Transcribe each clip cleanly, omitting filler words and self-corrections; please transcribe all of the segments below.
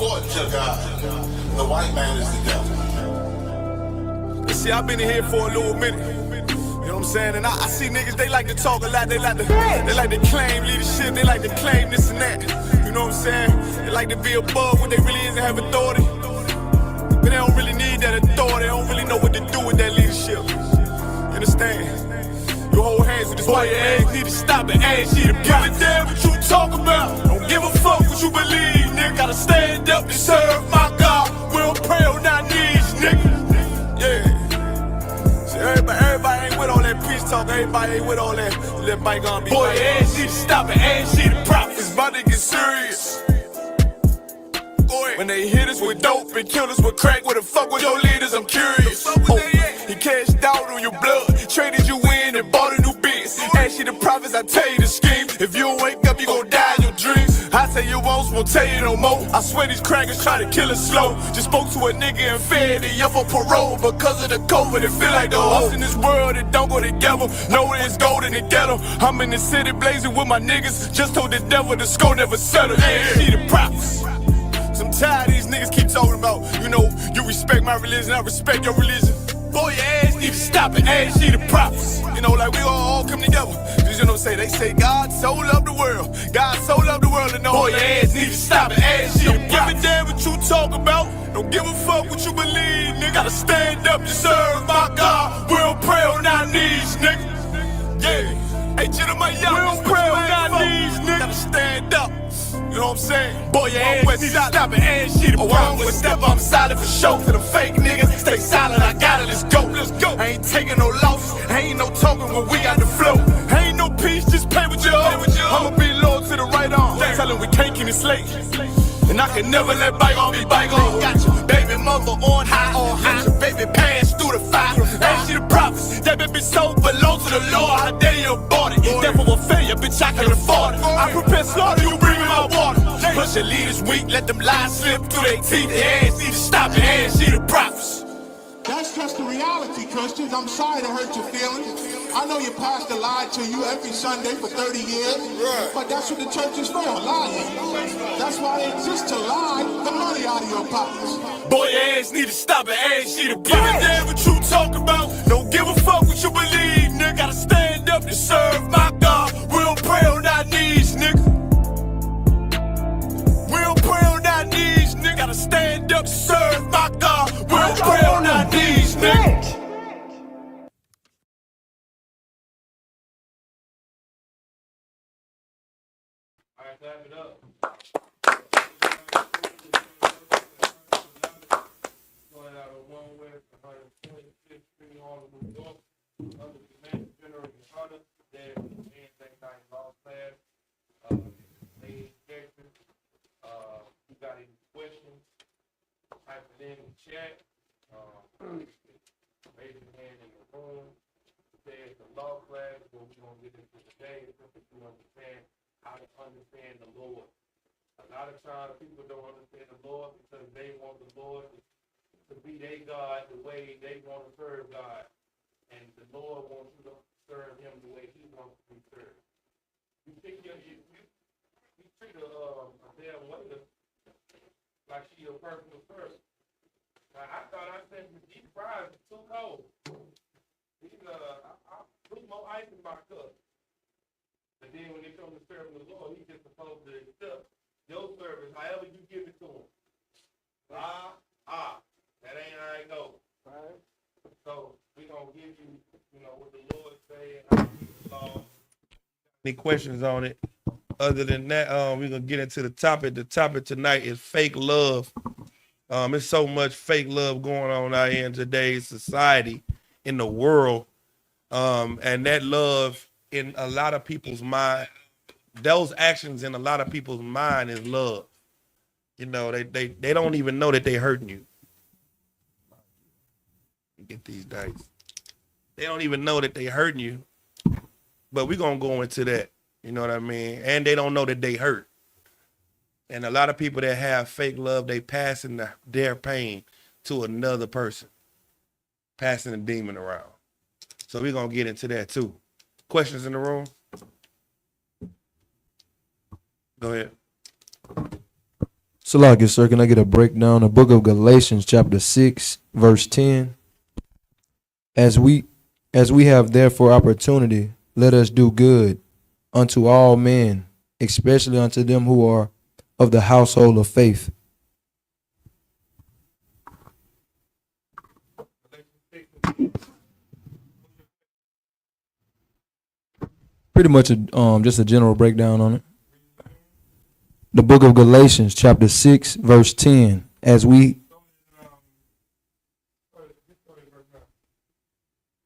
court to God. The white man is the devil. See, I've been in here for a little minute. You know what I'm saying? And I see niggas, they like to talk a lot. They like to claim leadership. They like to claim this and that. You know what I'm saying? They like to be above what they really is and have authority. But they don't really need that authority. They don't really know what to do with that leadership. You understand? You hold hands with this boy, your ass need to stop it. Ass you to give a damn what you talk about. Don't give a fuck what you believe, nigga. Gotta stand up and serve my God. We don't pray on our knees, nigga. Yeah. See, everybody ain't with all that peace talk. Everybody ain't with all that bygone be. Boy, your ass need to stop it. Ass you to prophets. About to get serious. When they hit us with dope and kill us with crack, where the fuck with your leaders? I'm curious. He cashed out on your blood, traded you in and bought a new biz. Ask you the prophets, I tell you the scheme. If you don't wake up, you gon' die in your dreams. I say you won't tell you no more. I swear these crackers try to kill us slow. Just spoke to a nigga and fed he up for parole because of the COVID. It feel like the host in this world that don't go together. Know it's gold in the ghetto. I'm in the city blazing with my niggas. Just told the devil the score never settled. Yeah, see the prophets. I'm tired of these niggas keep talking about, you know, you respect my religion, I respect your religion. Boy, your ass need to stop it, ass need the prophets. You know, like we all come together. You know what I'm saying? They say God so loved the world. God so loved the world and boy, your ass need to stop it, ass need the prophets. Don't give a damn what you talk about. Don't give a fuck what you believe, nigga. Gotta stand up to serve my God. We don't pray on our knees, nigga. Yeah. Hey, gentlemen, y'all, we don't pray on our knees, nigga. Gotta stand up. You know what I'm saying? Boy, your ass need to stop it, ass shit. Oh, I'm with step, I'm silent for show. To the fake niggas, stay silent, I got it, let's go. I ain't taking no losses, ain't no talking when we got the flow. Ain't no peace, just play with your own. I'ma be loyal to the right arm. Tell him we can't keep it slate. And I can never let bygone be bygone. Got your baby mother on high, got your baby pants through the fire. Ain't she the prophets? That baby soul belongs to the Lord. How dare you abort it? Devil will fail you, bitch, I can afford it. I prepare slaughter, you bring me my water. Plus your leaders weak, let them lies slip through their teeth. Their ass need to stop it, ass she the prophets. That's just the reality, Christians. I'm sorry to hurt your feelings. I know your pastor lied to you every Sunday for 30 years, but that's what the church is for, lying. That's why they exist, to lie the money out of your pockets. Boy, your ass need to stop it, ass she the prophets. Give a damn what you talk about. Don't give a fuck what you believe, nigga. Gotta stand up to serve my God. We don't pray on our knees, nigga. We don't pray on our knees, nigga. Gotta stand up to serve my God. We don't pray on our knees, nigga. Alright, clap it up. Going out of 1 West, 125th Street, Harlem, New York. Under the man, General Hunter, there, and that kind of law class. Ladies and gentlemen, you got any questions? Type it in the chat. Raise your hand in the room. Say it's a law class, what we're going to get into today is simply to understand how to understand the Lord. A lot of times people don't understand the Lord because they want the Lord to be their God the way they want to serve God. And the Lord wants you to serve him the way he wants to be served. You treat a damn waiter like she a personal person. Now, I thought I said these fries are too cold. I put more ice in my cup. But then when they come to serve the Lord, he's just supposed to accept your service, however you give it to him. That ain't how it goes. Right? So we're going to give you, what the Lord say and how he law. Any questions on it? Other than that, we're going to get into the topic. The topic tonight is fake love. There's so much fake love going on out here in today's society, in the world. And that love in a lot of people's mind, those actions in a lot of people's mind is love. They don't even know that they're hurting you. Get these dice. They don't even know that they're hurting you. But we're going to go into that. You know what I mean? And they don't know that they hurt. And a lot of people that have fake love, they passing their pain to another person. Passing the demon around. So we're going to get into that too. Questions in the room? Go ahead. Salaki, sir, can I get a breakdown? The book of Galatians, chapter 6, verse 10. As we have therefore opportunity, let us do good unto all men, especially unto them who are of the household of faith. Pretty much just a general breakdown on it. The book of Galatians, chapter 6, verse 10.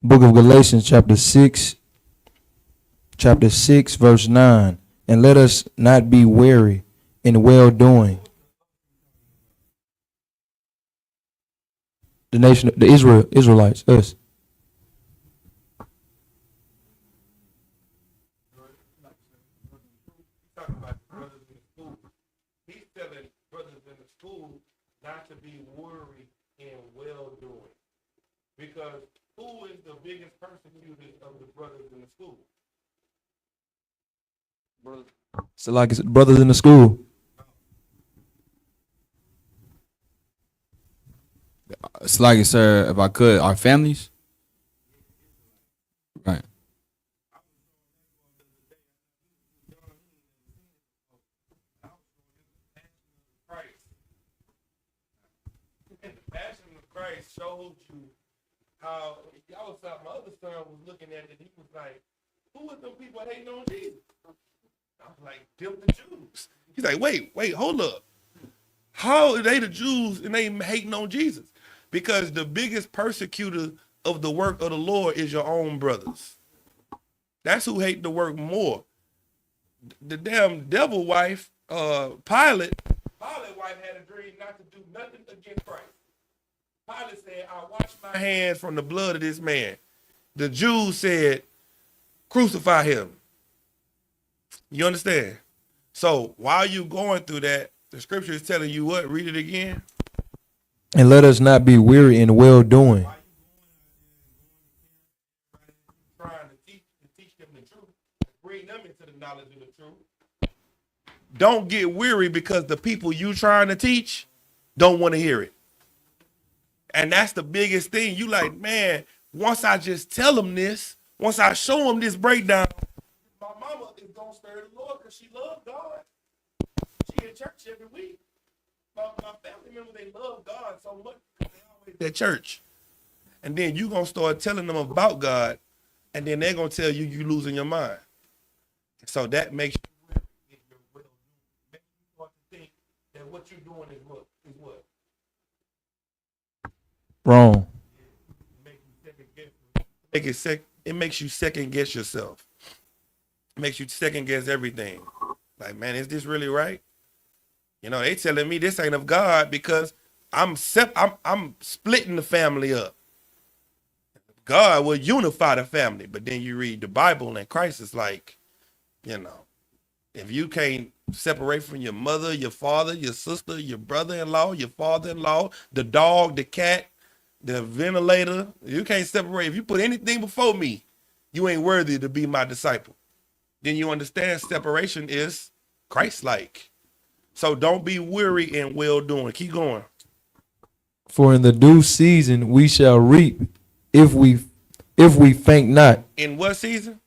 Book of Galatians, chapter 6, verse 9. And let us not be weary in well doing. The nation, the Israelites, us. Talking about brothers in the school. He's telling brothers in the school not to be worried and well doing. Because who is the biggest persecutors of the brothers in the school? So like it's brothers in the school. It's like, sir, if I could, our families. Right. And the passion of Christ showed you how I was my other son was looking at it. He was like, "Who is them people hating on Jesus?" I was like, "Them the Jews." He's like, "Wait, hold up. How are they the Jews and they hating on Jesus?" Because the biggest persecutor of the work of the Lord is your own brothers. That's who hate the work more. The damn devil wife, Pilate wife had a dream not to do nothing against Christ. Pilate said, "I wash my hands from the blood of this man." The Jews said, "Crucify him." You understand? So while you going through that, the scripture is telling you what? Read it again. And let us not be weary in well doing. Trying to teach them the truth, bring them into the knowledge of the truth. Don't get weary because the people you trying to teach don't want to hear it. And that's the biggest thing. You like, man, once I just tell them this, once I show them this breakdown, my mama is going to serve the Lord because she loves God. She in church every week. My family members, they love God so much because they always at church. And then you going to start telling them about God, and then they're going to tell you you losing your mind. So that makes you start to think that what you're doing is what? Wrong. It makes you second guess yourself. It makes you second guess everything. Like, man, is this really right? You know, they telling me this ain't of God because I'm splitting the family up. God will unify the family, but then you read the Bible and Christ is like, you know, if you can't separate from your mother, your father, your sister, your brother-in-law, your father-in-law, the dog, the cat, the ventilator, you can't separate. If you put anything before me, you ain't worthy to be my disciple. Then you understand separation is Christ-like. So don't be weary in well-doing. Keep going. For in the due season we shall reap if we faint not. In what season?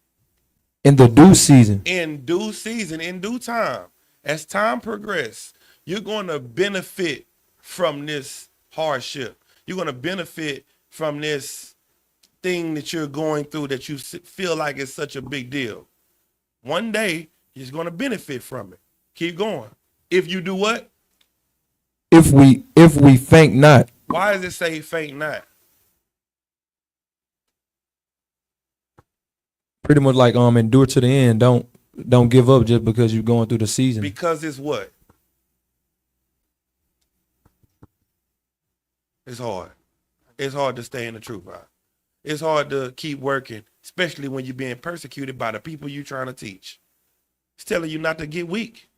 In the due season. In due season, in due time. As time progresses, you're going to benefit from this hardship. You're going to benefit from this thing that you're going through that you feel like it's such a big deal. One day, you're going to benefit from it. Keep going. If you do what? If we faint not. Why does it say faint not? Pretty much like endure to the end. Don't give up just because you're going through the season. Because it's what? It's hard. It's hard to stay in the truth, right? It's hard to keep working, especially when you're being persecuted by the people you're trying to teach. It's telling you not to get weak.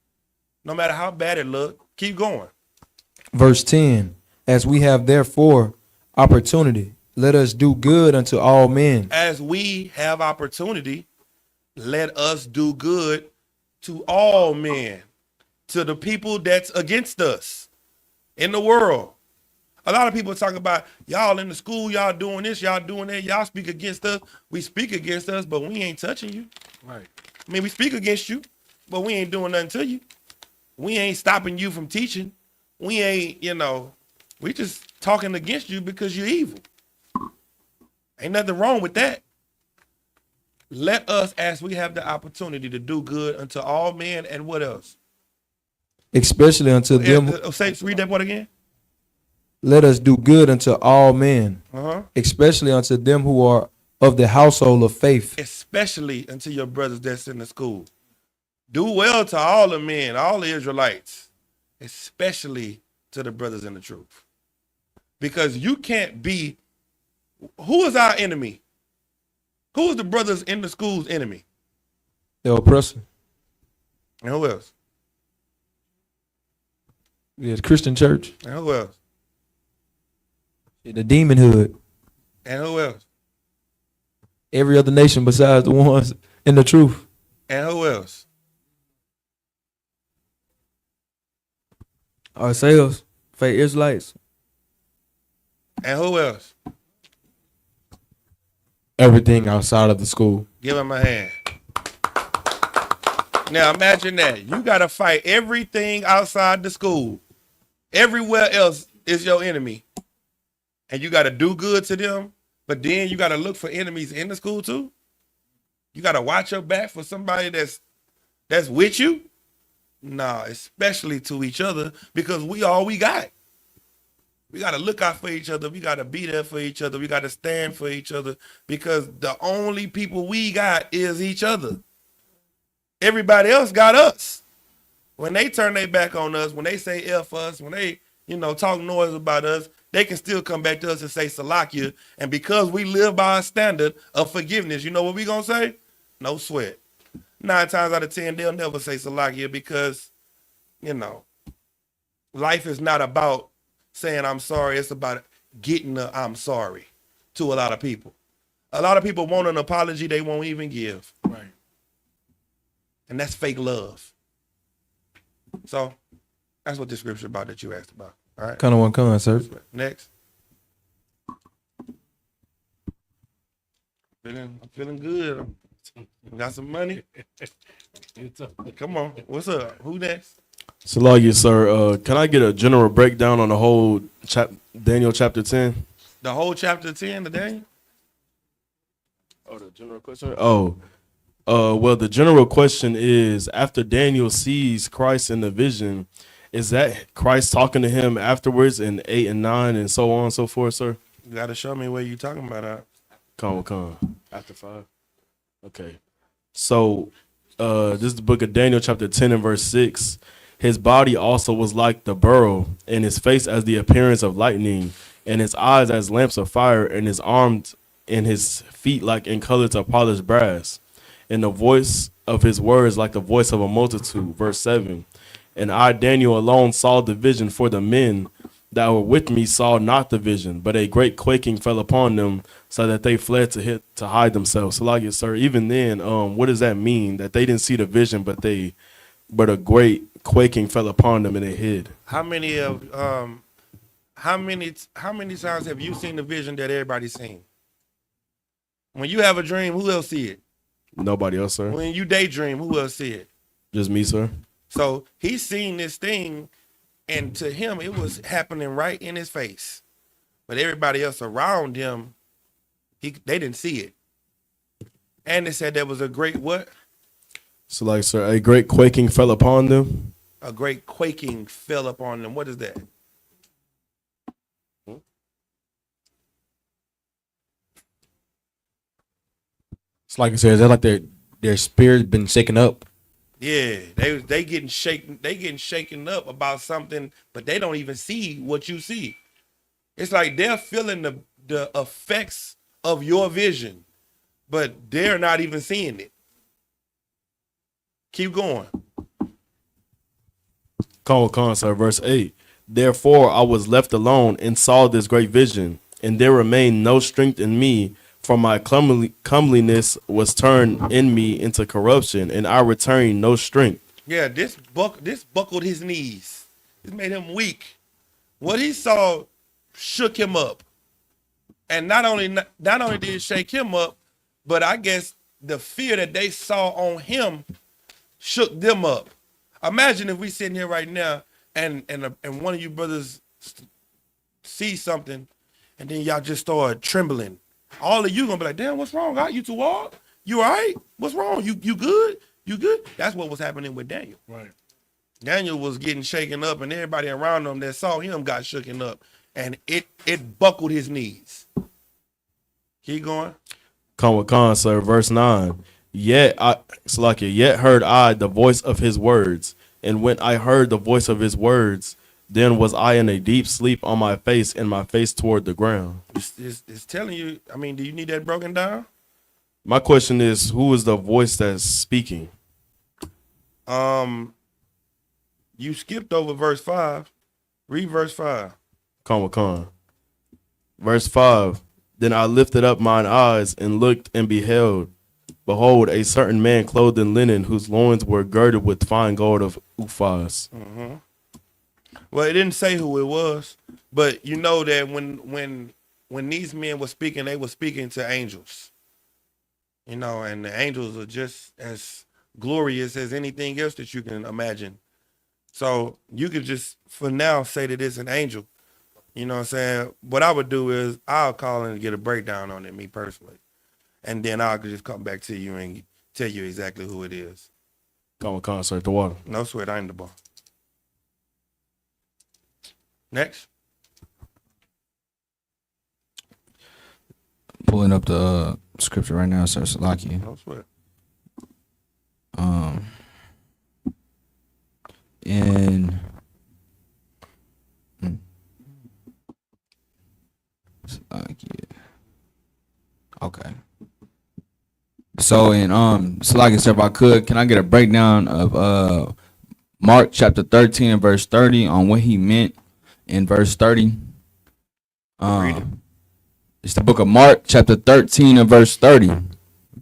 No matter how bad it look, keep going. Verse 10, as we have therefore opportunity, let us do good unto all men. As we have opportunity, let us do good to all men. to the people that's against us in the world. A lot of people talk about y'all in the school, y'all doing this, y'all doing that, y'all speak against us. We speak against us, but we ain't touching you. Right. I mean, we speak against you, but we ain't doing nothing to you. We ain't stopping you from teaching. We ain't, we just talking against you because you're evil. Ain't nothing wrong with that. Let us, as we have the opportunity to do good unto all men, and what else? Especially unto them. Read that one again. Let us do good unto all men, Uh-huh. especially unto them who are of the household of faith. Especially unto your brothers that's in the school. Do well to all the men, all the Israelites, especially to the brothers in the truth. Because you can't be, who is our enemy? Who is the brothers in the school's enemy? The oppressor. And who else? Yes, Christian church. And who else? The demon hood. And who else? Every other nation besides the ones in the truth. And who else? Ourselves, fake Israelites. And who else? Everything outside of the school. Give him a hand. Now imagine that. You got to fight everything outside the school. Everywhere else is your enemy. And you got to do good to them. But then you got to look for enemies in the school too. You got to watch your back for somebody that's with you. Nah, especially to each other, because we all we got. We got to look out for each other. We got to be there for each other. We got to stand for each other, because the only people we got is each other. Everybody else got us. When they turn their back on us, when they say F us, when they, talk noise about us, they can still come back to us and say Salakia. And because we live by a standard of forgiveness, you know what we going to say? No sweat. 9 times out of 10, they'll never say Salakia, because, life is not about saying I'm sorry. It's about getting a I'm sorry to a lot of people. A lot of people want an apology they won't even give. Right. And that's fake love. So that's what the scripture about that you asked about. All right. Kind of one con, sir. Next. I'm feeling good. Got some money. Come on. What's up? Who next? Salakia, sir. Can I get a general breakdown on the whole Daniel chapter 10? The whole chapter 10 today? Oh, the general question? Well, the general question is, after Daniel sees Christ in the vision, is that Christ talking to him afterwards in 8 and 9 and so on and so forth, sir? You got to show me where you talking about. Come. After 5. Okay. So, this is the book of Daniel chapter 10 and verse 6. His body also was like the beryl, and his face as the appearance of lightning, and his eyes as lamps of fire, and his arms and his feet like in colors of polished brass, and the voice of his words like the voice of a multitude. Verse 7. And I, Daniel, alone saw the vision, for the men that were with me saw not the vision, but a great quaking fell upon them, so that they fled to hide themselves. So, like, sir, even then, what does that mean? That they didn't see the vision, but a great quaking fell upon them and they hid. How many times have you seen the vision that everybody's seen? When you have a dream, who else see it? Nobody else, sir. When you daydream, who else see it? Just me, sir. So he's seen this thing, and to him, it was happening right in his face. But everybody else around him, they didn't see it. And they said there was a great what? So, like, sir, a great quaking fell upon them. A great quaking fell upon them. What is that? It's like I said, they're like their spirit been shaken up. Yeah, they getting shaken. They getting shaken up about something, but they don't even see what you see. It's like they're feeling the effects of your vision, but they're not even seeing it. Keep going. Come, sir. Verse 8. Therefore I was left alone and saw this great vision, and there remained no strength in me, for my comeliness was turned in me into corruption, and I retained no strength. Yeah, this buckled his knees. It made him weak. What he saw shook him up. And not only did it shake him up, but I guess the fear that they saw on him shook them up. Imagine if we sitting here right now and one of you brothers see something, and then y'all just start trembling. All of you gonna be like, "Damn, what's wrong? You too hard? You all right? What's wrong? You good? You good?" That's what was happening with Daniel. Right. Daniel was getting shaken up, and everybody around him that saw him got shaken up, and it buckled his knees. Keep going. Come with con, sir. Verse 9. Yet heard I the voice of his words. And when I heard the voice of his words, then was I in a deep sleep on my face, and my face toward the ground. It's telling you, I mean, do you need that broken down? My question is, who is the voice that's speaking? You skipped over verse 5. Read verse 5. Come with con. Verse 5. Then I lifted up mine eyes and looked and beheld. Behold, a certain man clothed in linen, whose loins were girded with fine gold of Uphaz. Mm-hmm. Well, it didn't say who it was, but you know that when these men were speaking, they were speaking to angels. You know, and the angels are just as glorious as anything else that you can imagine. So you could just, for now, say that it's an angel. You know what I'm saying? What I would do is I'll call and get a breakdown on it, me personally. And then I'll just come back to you and tell you exactly who it is. Come with con, sir. The water. No sweat, I ain't the ball. Next. Pulling up the scripture right now, sir. Salaki. No sweat. In Salaki. Okay. So in Salaki, sir, if I could, can I get a breakdown of Mark chapter 13 and verse 30 on what he meant in verse 30? Read it. It's the book of Mark chapter 13 and verse 30.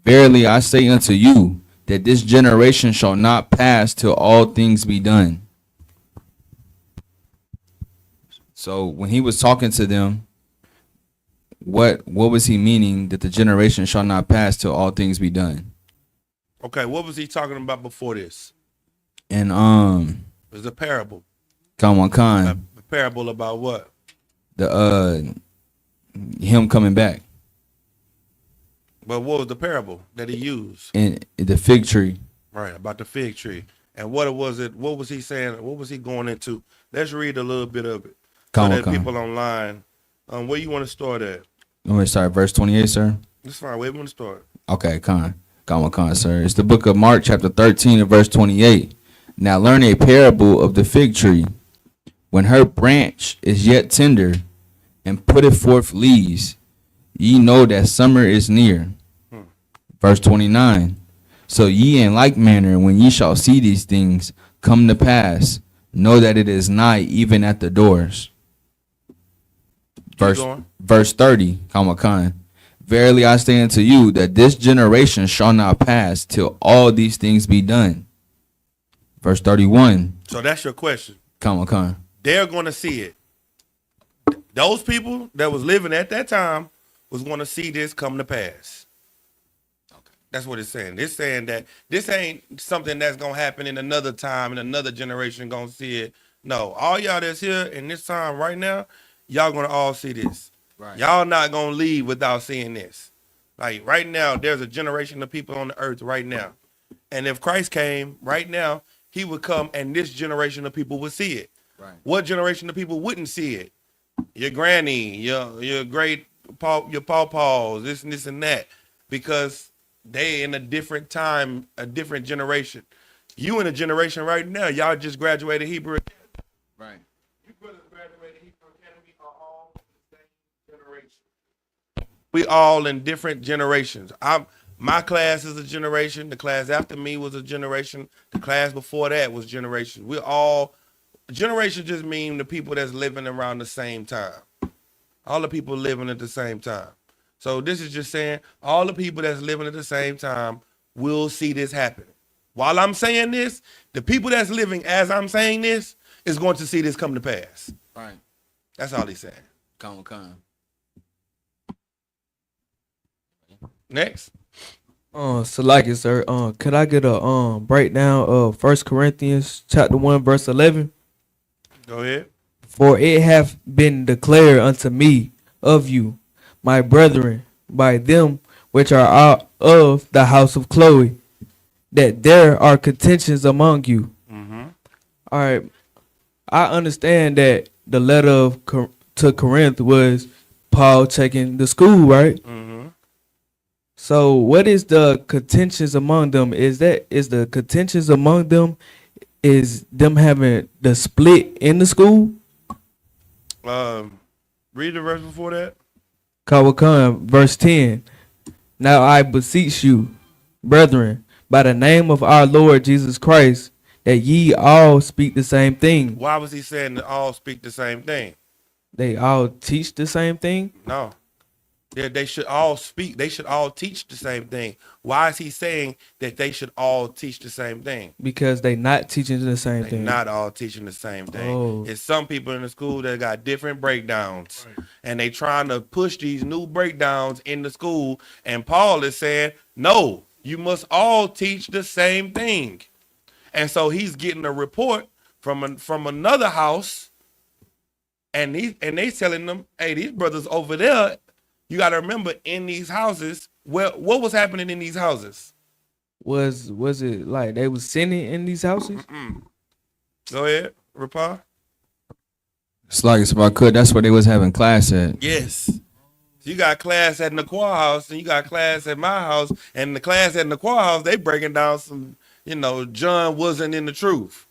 Verily I say unto you that this generation shall not pass till all things be done. So when he was talking to them, what was he meaning that the generation shall not pass till all things be done? Okay, what was he talking about before this? And It was a parable. Khan, A parable about what? the him coming back But what was the parable that he used? and the fig tree. Right, about the fig tree. And what was it? What was he saying? What was he going into? Let's read a little bit of it. So that people online, where you want to start at? You want me to start at verse 28, sir? That's fine. Where you want to start? Okay, Khan, sir. It's the book of Mark, chapter 13, and verse 28. Now learn a parable of the fig tree. When her branch is yet tender and putteth forth leaves, ye know that summer is near. Verse 29. So ye in like manner, when ye shall see these things come to pass, know that it is nigh, even at the doors. Verse 30, Khan. Verily I say unto you that this generation shall not pass till all these things be done. Verse 31. So that's your question. Khan. They're going to see it. Those people that was living at that time was going to see this come to pass. That's what it's saying. It's saying that this ain't something that's going to happen in another time and another generation going to see it. No, all y'all that's here in this time right now, y'all going to all see this. Right. Y'all not going to leave without seeing this. Like right now, there's a generation of people on the earth right now. And if Christ came right now, he would come and this generation of people would see it. Right. What generation of people wouldn't see it? Your granny, your great your pawpaws, this and that. Because they in a different time, a different generation. You in a generation right now, y'all just graduated Hebrew Academy. Right. You brothers graduated Hebrew Academy are all in the same generation. We all in different generations. My class is a generation. The class after me was a generation. The class before that was generation. We're all, generation just mean the people that's living around the same time. All the people living at the same time. So this is just saying all the people that's living at the same time will see this happen. while I'm saying this, the people that's living as I'm saying this is going to see this come to pass. Right. That's all he's saying. Con. Next. So like it, sir. Could I get a breakdown of 1 Corinthians chapter 1 verse 11? Go ahead. For it hath been declared unto me of you, my brethren, by them which are out of the house of Chloe, that there are contentions among you. All right, I understand that the letter of to Corinth was Paul taking the school, right? So what is the contentions among them? Is the contentions among them is them having the split in the school? Read the verse before that. Kawakan, verse 10. Now I beseech you, brethren, by the name of our Lord Jesus Christ, that ye all speak the same thing. Why was he saying that all speak the same thing? They all teach the same thing? No. They should all speak. They should all teach the same thing. Why is he saying that they should all teach the same thing? Because they not teaching the same They thing. not all teaching the same thing. Oh. It's some people in the school that got different breakdowns, and they trying to push these new breakdowns in the school. And Paul is saying, no, you must all teach the same thing. And so he's getting a report from another house, and they telling them, hey, these brothers over there. You got to remember, in these houses, what was happening in these houses? Was it like they was sinning in these houses? Go ahead, Rapar. It's like it's about could. That's where they was having class at. Yes. You got class at Naquan house, and you got class at my house, and the class at Naquan house, they breaking down some, John wasn't in the truth.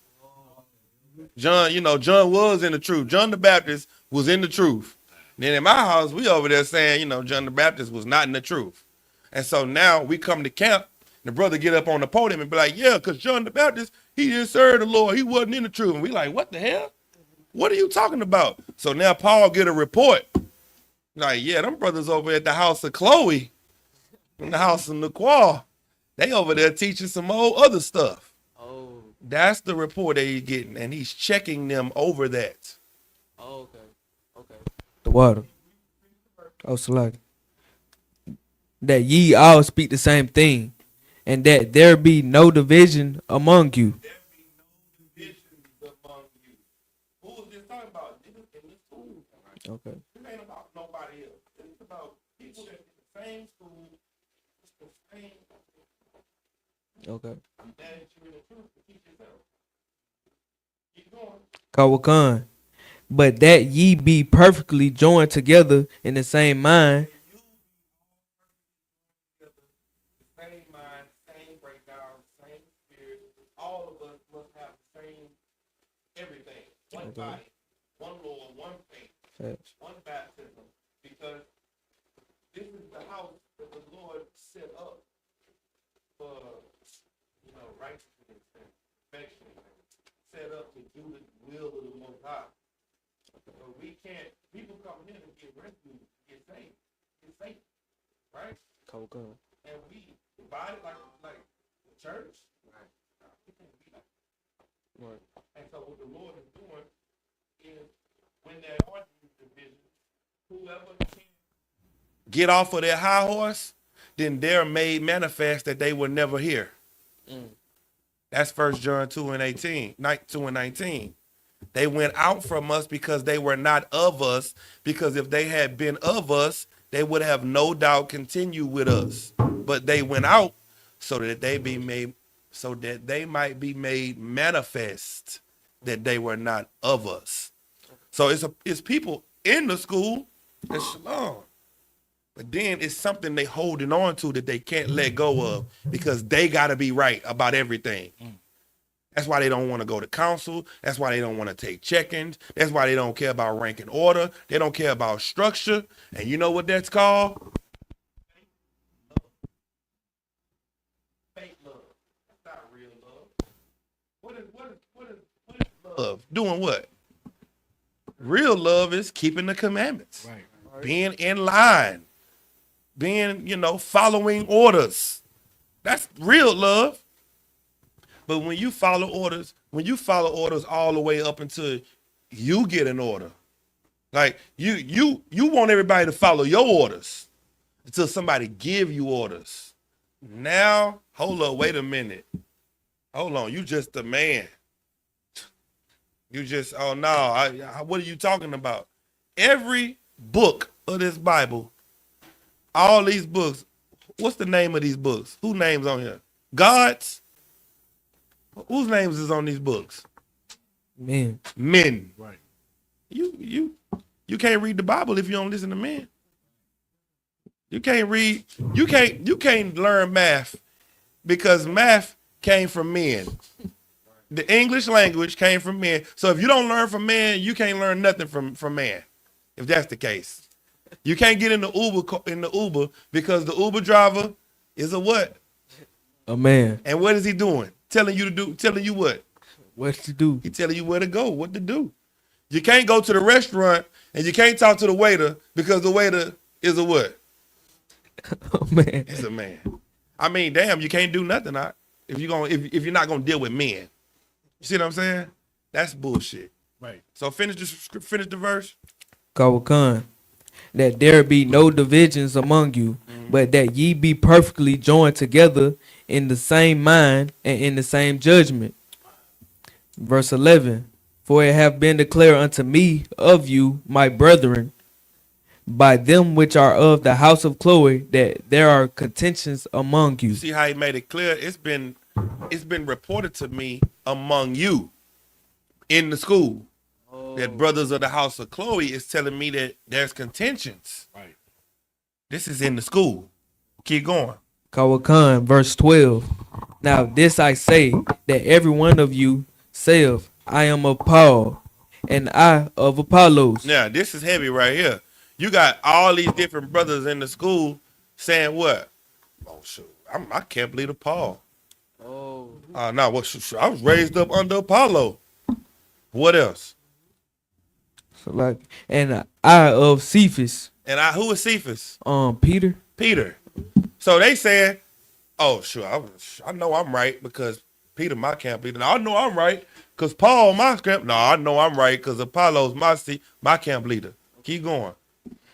John was in the truth. John the Baptist was in the truth. Then in my house, we over there saying, John the Baptist was not in the truth. And so now we come to camp, and the brother get up on the podium and be like, yeah, because John the Baptist, he didn't serve the Lord. He wasn't in the truth. And we like, what the hell? What are you talking about? So now Paul get a report. Like, yeah, them brothers over at the house of Chloe, in the house of Naquan, they over there teaching some old other stuff. Oh. That's the report that he's getting, and he's checking them over that. Oh, okay. The water. Oh, select. That ye all speak the same thing, and that there be no division among you. There be no divisions among you. Who was this talking about? In the school. Okay. It ain't about nobody else. It's about people that in the same school. It's the same. Okay. I'm glad that you're in the truth to teach yourself. Keep going. Kawakan. But that ye be perfectly joined together in the same mind. The same mind, same breakdown, same spirit. All of us must have the same everything. One body, one Lord, one faith, one baptism. Because this is the house that the Lord set up for, righteousness and perfection. Set up to do the will of the Most High. So we can't, people come here and get rescued, get saved, right? And we divide it like the church. Right. We can't be like that. Right. And so what the Lord is doing is when there are these divisions, whoever can get off of their high horse, then they're made manifest that they were never here. That's 1 John 2 and 18, 2 and 19. They went out from us because they were not of us, because if they had been of us, they would have no doubt continued with us. But they went out so that they might be made manifest that they were not of us. So it's people in the school, it's shalom. But then it's something they holding on to that they can't let go of because they got to be right about everything. That's why they don't want to go to council. That's why they don't want to take check-ins. That's why they don't care about rank and order. They don't care about structure. And you know what that's called? Fake love. That's not real love. What is love? Doing what? Real love is keeping the commandments. Right. Being in line. Being, following orders. That's real love. But when you follow orders all the way up until you get an order, like you want everybody to follow your orders until somebody give you orders. Now, hold up, wait a minute. Hold on, you just a man. You just, oh no, what are you talking about? Every book of this Bible, all these books, what's the name of these books? Who names on here? God's? Whose names is on these books? Men. Men. Right. You can't read the Bible if you don't listen to men. You can't learn math because math came from men. The English language came from men. So if you don't learn from men, you can't learn nothing from man. If that's the case. You can't get in the Uber because the Uber driver is a what? A man. And what is he doing? Telling you what? What to do? He telling you where to go, what to do. You can't go to the restaurant and you can't talk to the waiter because the waiter is a what? A man. It's a man. I mean, damn, you can't do nothing if you're not gonna deal with men. You see what I'm saying? That's bullshit. Right. So finish the verse. Kawakan, that there be no divisions among you, but that ye be perfectly joined together in the same mind and in the same judgment. Verse 11, for it hath been declared unto me of you, my brethren, by them which are of the house of Chloe, that there are contentions among you. See how he made it clear? It's been reported to me among you in the school that brothers of the house of Chloe is telling me that there's contentions. Right. This is in the school. Keep going. Kawakan, verse 12. Now this I say, that every one of you saith, I am of Paul, and I of Apollos. Now, this is heavy right here. You got all these different brothers in the school saying what? Oh, shoot. I can't believe the Paul. Oh. No, I was raised up under Apollo. What else? So like, and I of Cephas. And who is Cephas? Peter. Peter. So they saying, oh, sure, I know I'm right because Peter my camp leader. Now, I know I'm right because Paul my camp. No, I know I'm right because Apollo's my camp leader. Keep going.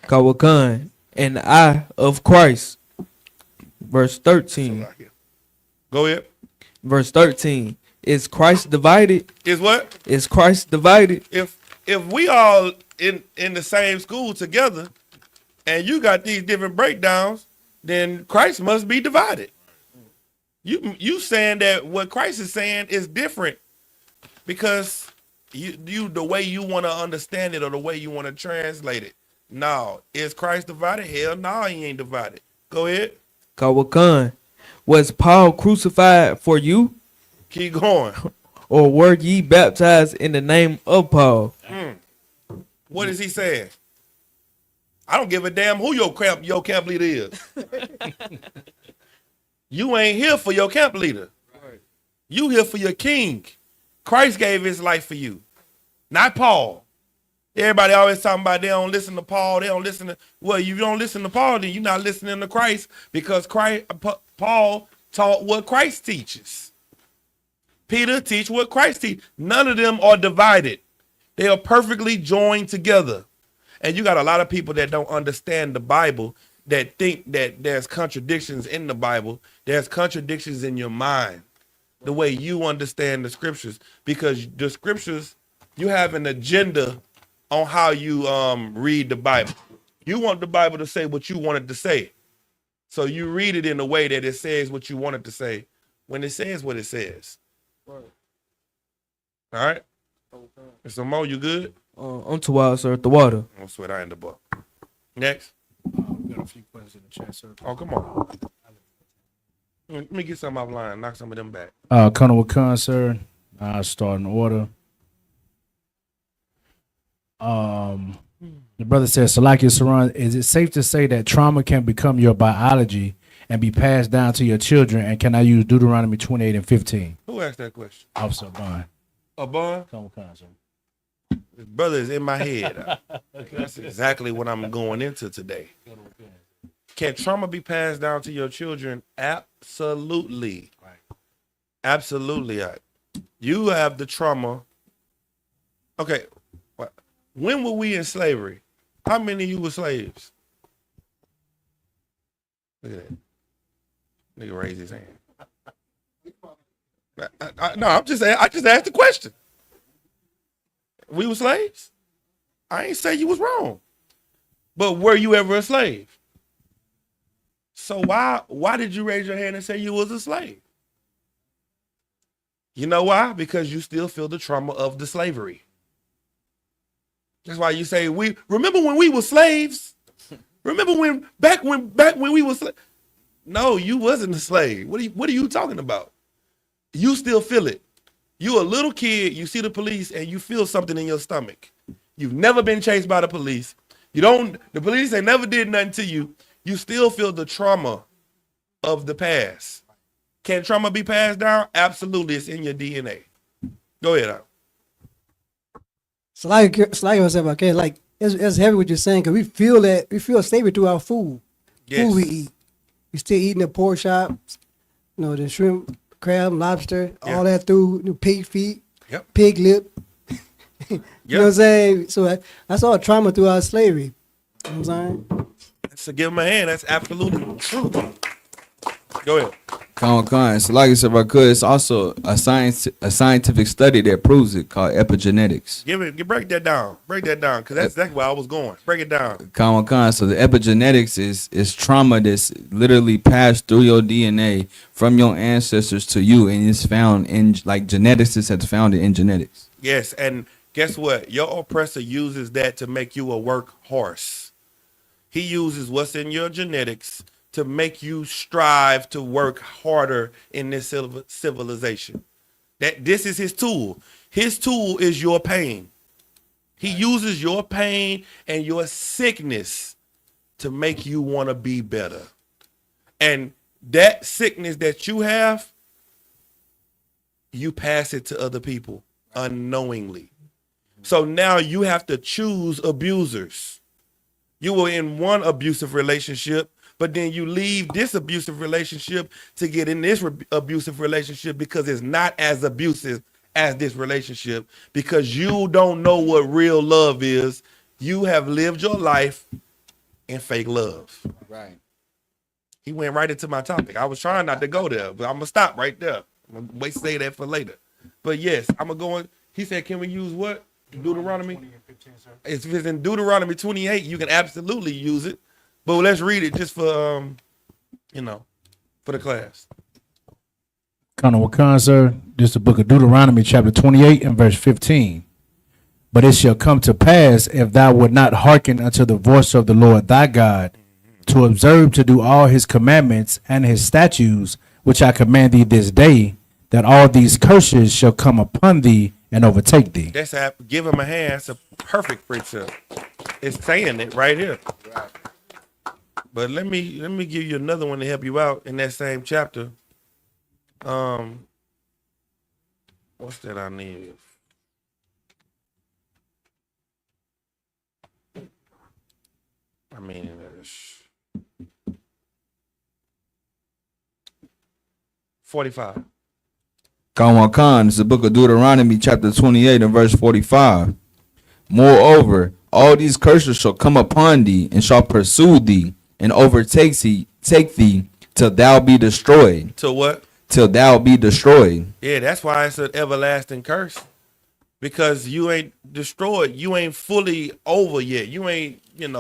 Kawakan, and I of Christ. Verse 13. Go ahead. Verse 13. Is Christ divided? Is what? Is Christ divided? If we all in the same school together and you got these different breakdowns, then Christ must be divided. You saying that what Christ is saying is different because you the way you want to understand it or the way you want to translate it. No, is Christ divided? Hell no, he ain't divided. Go ahead. Kawakan, was Paul crucified for you? Keep going. Or were ye baptized in the name of Paul? What is he saying? I don't give a damn who your camp leader is. You ain't here for your camp leader. Right. You here for your king. Christ gave his life for you, not Paul. Everybody always talking about they don't listen to Paul. They don't listen to, well, you don't listen to Paul, then you're not listening to Christ because Paul taught what Christ teaches. Peter teach what Christ teach. None of them are divided. They are perfectly joined together. And you got a lot of people that don't understand the Bible that think that there's contradictions in the Bible. There's contradictions in your mind, the way you understand the scriptures, because the scriptures, you have an agenda on how you read the Bible. You want the Bible to say what you want it to say. So you read it in a way that it says what you want it to say when it says what it says. All right? Mr. Mo, you good? I'm too wild, sir, at the water. I'm sweat, I in the book. Next. We got a few questions in the chat, sir. Oh, come on. Let me get some offline. Knock some of them back. Colonel Wakan, sir. Start in order. The brother says, Salakia Saran, is it safe to say that trauma can become your biology and be passed down to your children? And can I use Deuteronomy 28 and 15? Who asked that question? Officer Bond. Bond? Colonel Wakan, sir. His brother is in my head. That's exactly what I'm going into today. Can trauma be passed down to your children? Absolutely. Right. Absolutely. You have the trauma. Okay. When were we in slavery? How many of you were slaves? Look at that. Nigga raised his hand. No, I just asked the question. We were slaves? I ain't say you was wrong. But were you ever a slave? So why did you raise your hand and say you was a slave? You know why? Because you still feel the trauma of the slavery. That's why you say remember when we were slaves? Remember when back when we were slaves? No, you wasn't a slave. What are you talking about? You still feel it. You a little kid, you see the police and you feel something in your stomach. You've never been chased by the police. The police ain't never did nothing to you. You still feel the trauma of the past. Can trauma be passed down? Absolutely, it's in your DNA. Go ahead, Al. So like I said, okay, like it's heavy what you're saying because we feel slavery through our food. Yes. Food we eat. We still eating the pork chops, the shrimp, crab, lobster, all that through pig feet, pig lip. You know what I'm saying? So that's all trauma through our slavery. You know what I'm saying? So give him a hand. That's absolutely true. Go ahead. So like I said, if I could, it's also a scientific study that proves it called epigenetics. Break that down. Break that down, because that's exactly where I was going. Break it down. So the epigenetics is trauma that's literally passed through your DNA from your ancestors to you, and it's found in, like, geneticists have found it in genetics. Yes, and guess what? Your oppressor uses that to make you a workhorse. He uses what's in your genetics to make you strive to work harder in this civilization. This is his tool. His tool is your pain. He uses your pain and your sickness to make you want to be better. And that sickness that you have, you pass it to other people unknowingly. So now you have to choose abusers. You were in one abusive relationship, but then you leave this abusive relationship to get in this abusive relationship because it's not as abusive as this relationship, because you don't know what real love is. You have lived your life in fake love. Right. He went right into my topic. I was trying not to go there, but I'm going to stop right there. I'm going to say that for later. But yes, I'm going to go in. He said, can we use what? Deuteronomy? If it's in Deuteronomy 28, you can absolutely use it. But let's read it just for, for the class. Colonel Wakan, sir, this is the book of Deuteronomy, chapter 28 and verse 15. But it shall come to pass, if thou wilt not hearken unto the voice of the Lord thy God, to observe to do all his commandments and his statutes, which I command thee this day, that all these curses shall come upon thee and overtake thee. Give him a hand. That's a perfect precept. It's saying it right here. Right. But let me give you another one to help you out in that same chapter. What's that I need? I mean, 45. Khan, it's the book of Deuteronomy, chapter 28 and verse 45. Moreover, all these curses shall come upon thee, and shall pursue thee, and overtake thee, till thou be destroyed. Till what? Till thou be destroyed. Yeah, that's why it's an everlasting curse. Because you ain't destroyed. You ain't fully over yet. You ain't,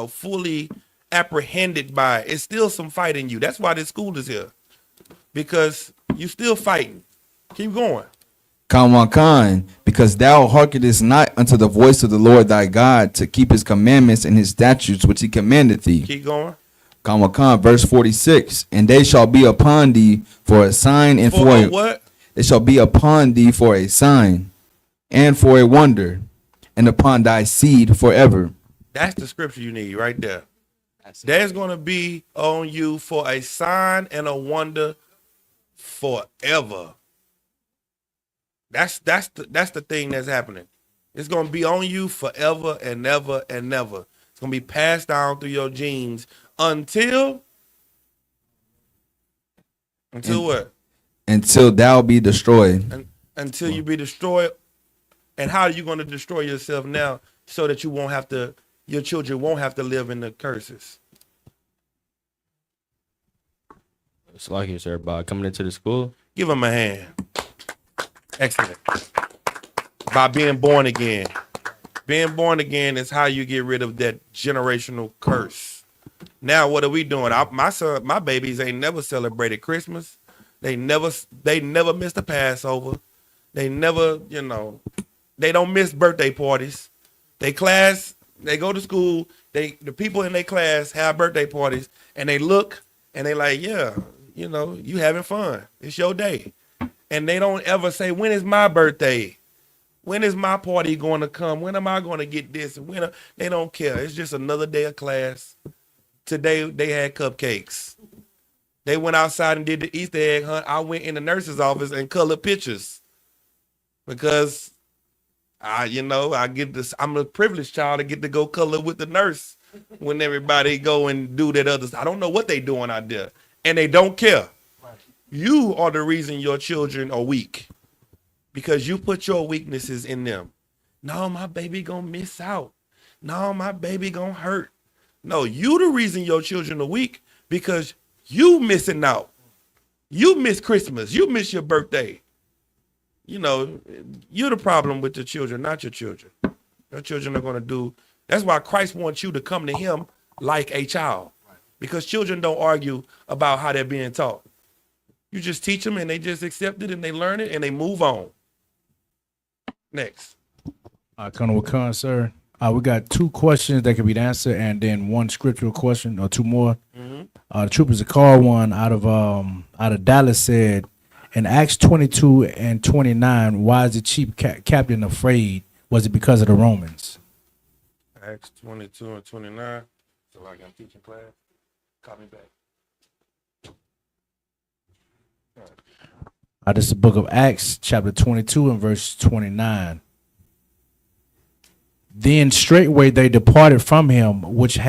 fully apprehended by it. It's still some fight in you. That's why this school is here. Because you still fighting. Keep going. Khan, because thou hearkenest not unto the voice of the Lord thy God, to keep his commandments and his statutes which he commanded thee. Keep going. Khan, verse 46. And they shall be upon thee for a sign and for a what? They shall be upon thee for a sign and for a wonder, and upon thy seed forever. That's the scripture you need right there. There's going to be on you for a sign and a wonder forever. That's the thing that's happening. It's going to be on you forever and never and never. It's going to be passed down through your genes until what? until thou be destroyed. Until you be destroyed. And how are you going to destroy yourself now so that your children won't have to live in the curses? It's like you, sir, by coming into the school. Give them a hand. Excellent. By being born again. Being born again is how you get rid of that generational curse. Now, what are we doing? My babies ain't never celebrated Christmas. They never missed a Passover. They never, they don't miss birthday parties. They go to school. The people in their class have birthday parties, and they look and they like, yeah, you having fun. It's your day. And they don't ever say, when is my birthday? When is my party going to come? When am I going to get this? They don't care. It's just another day of class. Today they had cupcakes. They went outside and did the Easter egg hunt. I went in the nurse's office and colored pictures because I get this. I'm a privileged child to get to go color with the nurse when everybody go and do that other stuff. I don't know what they doing out there, and they don't care. You are the reason your children are weak because you put your weaknesses in them. No, my baby gonna miss out. No, my baby gonna hurt. No, you the reason your children are weak because you missing out. You miss Christmas. You miss your birthday. You're the problem with your children, not your children. Your children are going to do. That's why Christ wants you to come to him like a child. Because children don't argue about how they're being taught. You just teach them and they just accept it and they learn it and they move on. Next. Colonel Wakan, sir. We got 2 questions that can be answered and then 1 scriptural question or 2 more. The Troopers of Car one out of Dallas said, in Acts 22 and 29, why is the chief captain afraid? Was it because of the Romans? Acts 22 and 29. So like I'm teaching class. Call me back. This is the book of Acts, chapter 22 and verse 29. Then straightway they departed from him, which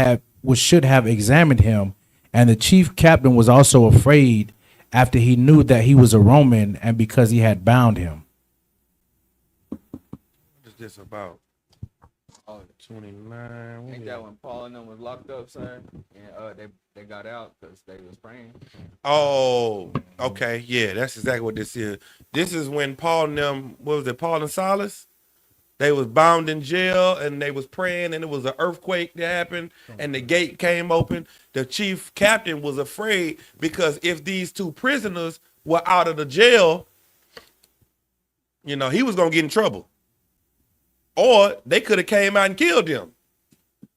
should have examined him, and the chief captain was also afraid after he knew that he was a Roman, and because he had bound him. What is this about? 29. Ain't that when Paul and them was locked up, sir? And they got out because they was praying. Oh, okay. Yeah, that's exactly what this is. This is when Paul and them, what was it, Paul and Silas? They was bound in jail and they was praying and it was an earthquake that happened and the gate came open. The chief captain was afraid because if these 2 prisoners were out of the jail, he was going to get in trouble. Or they could have came out and killed him.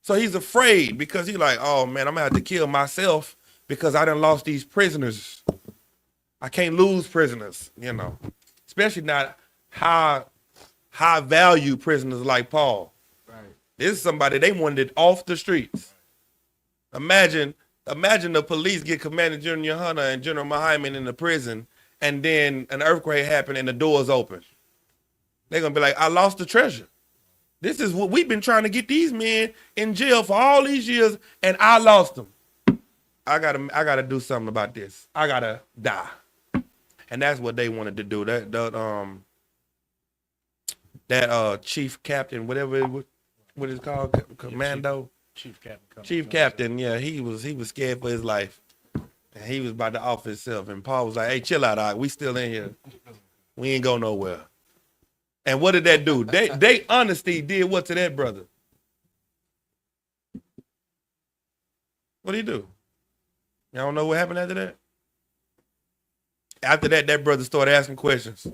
So he's afraid because he's like, oh man, I'm going to have to kill myself because I done lost these prisoners. I can't lose prisoners, especially not high value prisoners like Paul. Right. This is somebody they wanted off the streets. Imagine the police get Commander General Hunter and General Muhammad in the prison, and then an earthquake happened and the doors open. They're gonna be like, I lost the treasure. This is what we've been trying to get these men in jail for all these years, and I lost them. I gotta do something about this. I gotta die. And that's what they wanted to do. That chief captain, whatever what it's called, commando. Chief captain, yeah, he was scared for his life. And he was about to off himself. And Paul was like, hey, chill out, Doc. We still in here. We ain't go nowhere. And what did that do? They honesty did what to that brother? What did he do? Y'all don't know what happened after that? After that brother started asking questions.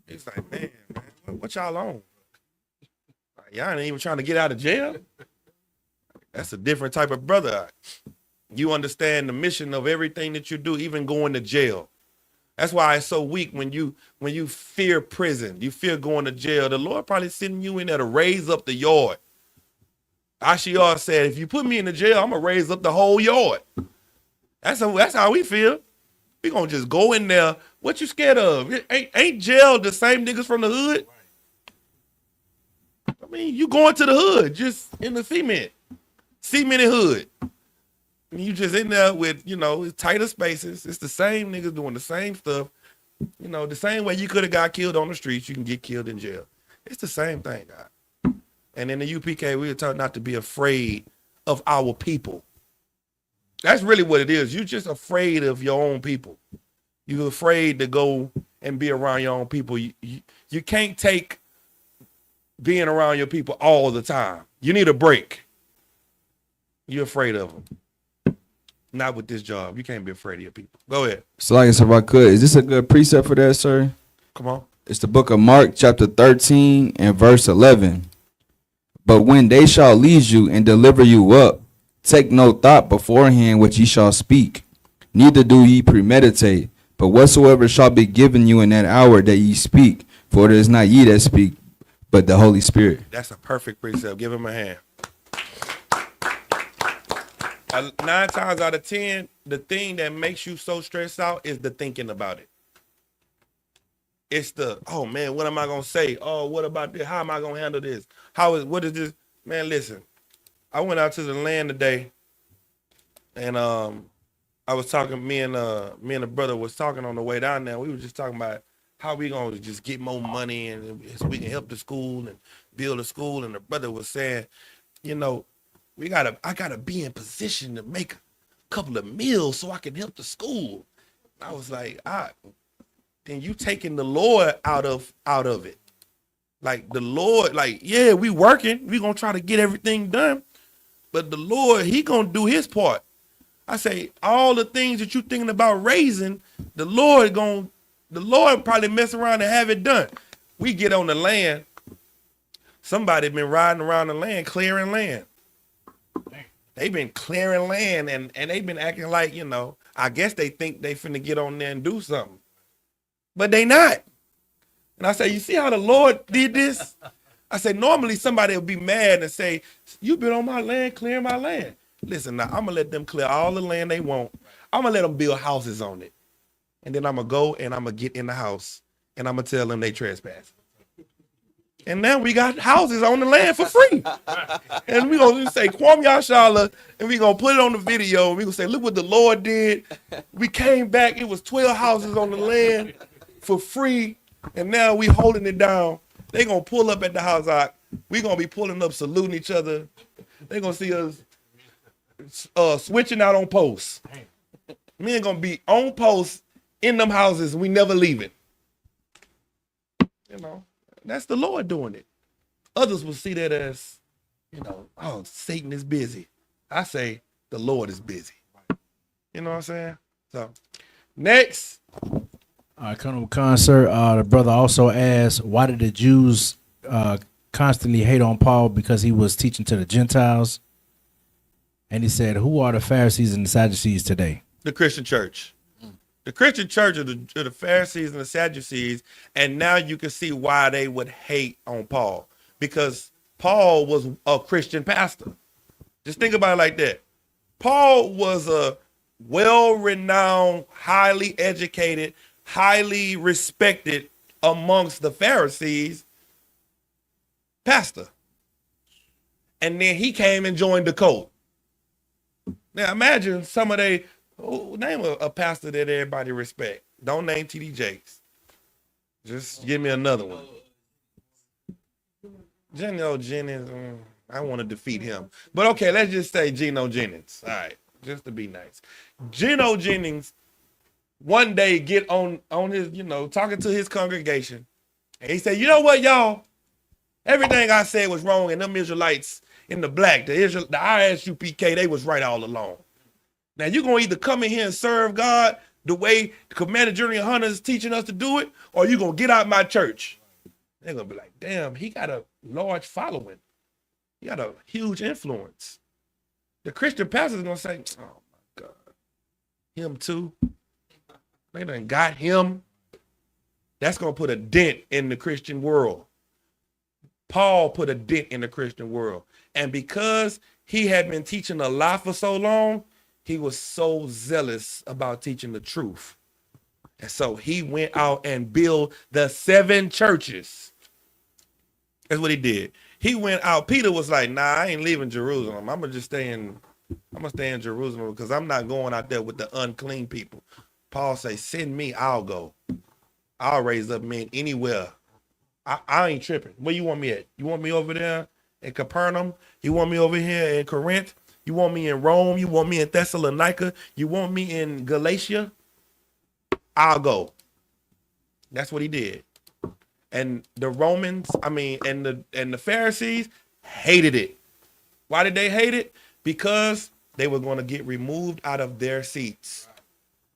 He's like, man, what y'all on? Y'all ain't even trying to get out of jail? That's a different type of brother. You understand the mission of everything that you do, even going to jail. That's why it's so weak when you fear prison, you fear going to jail. The Lord probably sending you in there to raise up the yard. Ashiar said, if you put me in the jail, I'm going to raise up the whole yard. That's how we feel. We going to just go in there. What you scared of? Ain't jail the same niggas from the hood? I mean, you going to the hood, just in the cemented hood. You just in there with, tighter spaces. It's the same niggas doing the same stuff. The same way you could have got killed on the streets, you can get killed in jail. It's the same thing, God. And in the UPK, we were taught not to be afraid of our people. That's really what it is. You're just afraid of your own people. You're afraid to go and be around your own people. You can't take being around your people all the time. You need a break. You're afraid of them. Not with this job. You can't be afraid of your people. Go ahead. So like I said, if I could, is this a good precept for that, sir? Come on. It's the book of Mark, chapter 13 and verse 11. But when they shall lead you and deliver you up, take no thought beforehand what ye shall speak, neither do ye premeditate, but whatsoever shall be given you in that hour that ye speak, for it is not ye that speak, but the Holy Spirit. That's a perfect precept. Give him a hand. 9 times out of 10, the thing that makes you so stressed out is the thinking about it. It's the, oh man, what am I gonna say? Oh, what about this? How am I gonna handle this? What is this? Man, listen. I went out to the land today, and I was talking. Me and a brother was talking on the way down there. We were just talking about how we gonna just get more money and so we can help the school and build a school. And the brother was saying, I gotta be in position to make a couple of meals so I can help the school. I was like, then you taking the Lord out of it. Like the Lord, we working, we gonna try to get everything done, but the Lord, he gonna do his part. I say all the things that you thinking about raising, the Lord probably mess around and have it done. We get on the land. Somebody been riding around the land, clearing land. They've been clearing land and they've been acting like, I guess they think they finna get on there and do something. But they not. And I say, you see how the Lord did this? I say, normally somebody will be mad and say, you been on my land, clearing my land. Listen, now I'm gonna let them clear all the land they want. I'm gonna let them build houses on it. And then I'm gonna go and I'm gonna get in the house and I'm gonna tell them they trespass. And now we got houses on the land for free. And we gonna say, Kwam Yashala, and we gonna put it on the video. And we gonna say, look what the Lord did. We came back, it was 12 houses on the land for free. And now we holding it down. They gonna pull up at the house. We gonna be pulling up, saluting each other. They gonna see us switching out on posts. Men gonna be on posts in them houses. We never leave it. That's the Lord doing it. Others will see that as, oh, Satan is busy. I say the Lord is busy. You know what I'm saying? So, next. Colonel Khan, sir, the brother also asked, why did the Jews constantly hate on Paul because he was teaching to the Gentiles? And he said, who are the Pharisees and the Sadducees today? The Christian church. The Christian church are the Pharisees and the Sadducees, and now you can see why they would hate on Paul, because Paul was a Christian pastor. Just think about it like that. Paul was a well-renowned, highly educated, highly respected amongst the Pharisees pastor. And then he came and joined the cult. Now imagine name a pastor that everybody respect. Don't name T.D. Jakes. Just give me another one. Geno Jennings, I want to defeat him. But okay, let's just say Geno Jennings. All right, just to be nice. Geno Jennings one day get on his, talking to his congregation. And he said, you know what, y'all? Everything I said was wrong, and them Israelites in the black, the ISUPK, they was right all along. Now, you're going to either come in here and serve God the way the Commander General Hunter is teaching us to do it, or you're going to get out of my church. They're going to be like, damn, he got a large following. He got a huge influence. The Christian pastor is going to say, oh, my God, him too? They done got him. That's going to put a dent in the Christian world. Paul put a dent in the Christian world. And because he had been teaching a lie for so long, he was so zealous about teaching the truth. And so he went out and built the 7 churches. That's what he did. He went out. Peter was like, nah, I ain't leaving Jerusalem. I'm going to just stay in I'm gonna stay in Jerusalem because I'm not going out there with the unclean people. Paul say, send me, I'll go. I'll raise up men anywhere. I ain't tripping. Where you want me at? You want me over there in Capernaum? You want me over here in Corinth? You want me in Rome? You want me in Thessalonica? You want me in Galatia? I'll go. That's what he did. And the Romans, and the Pharisees hated it. Why did they hate it? Because they were going to get removed out of their seats.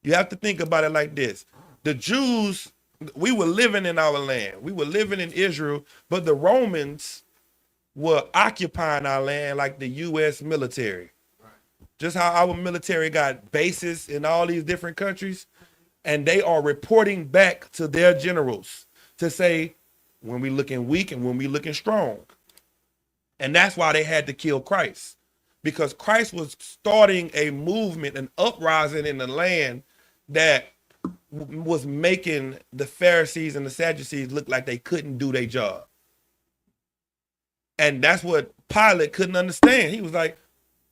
You have to think about it like this. The Jews, we were living in our land. We were living in Israel, but the Romans were occupying our land like the U.S. military. Just how our military got bases in all these different countries, and they are reporting back to their generals to say when we looking weak and when we looking strong. And that's why they had to kill Christ, because Christ was starting a movement, an uprising in the land that was making the Pharisees and the Sadducees look like they couldn't do their job. And that's what Pilate couldn't understand. He was like,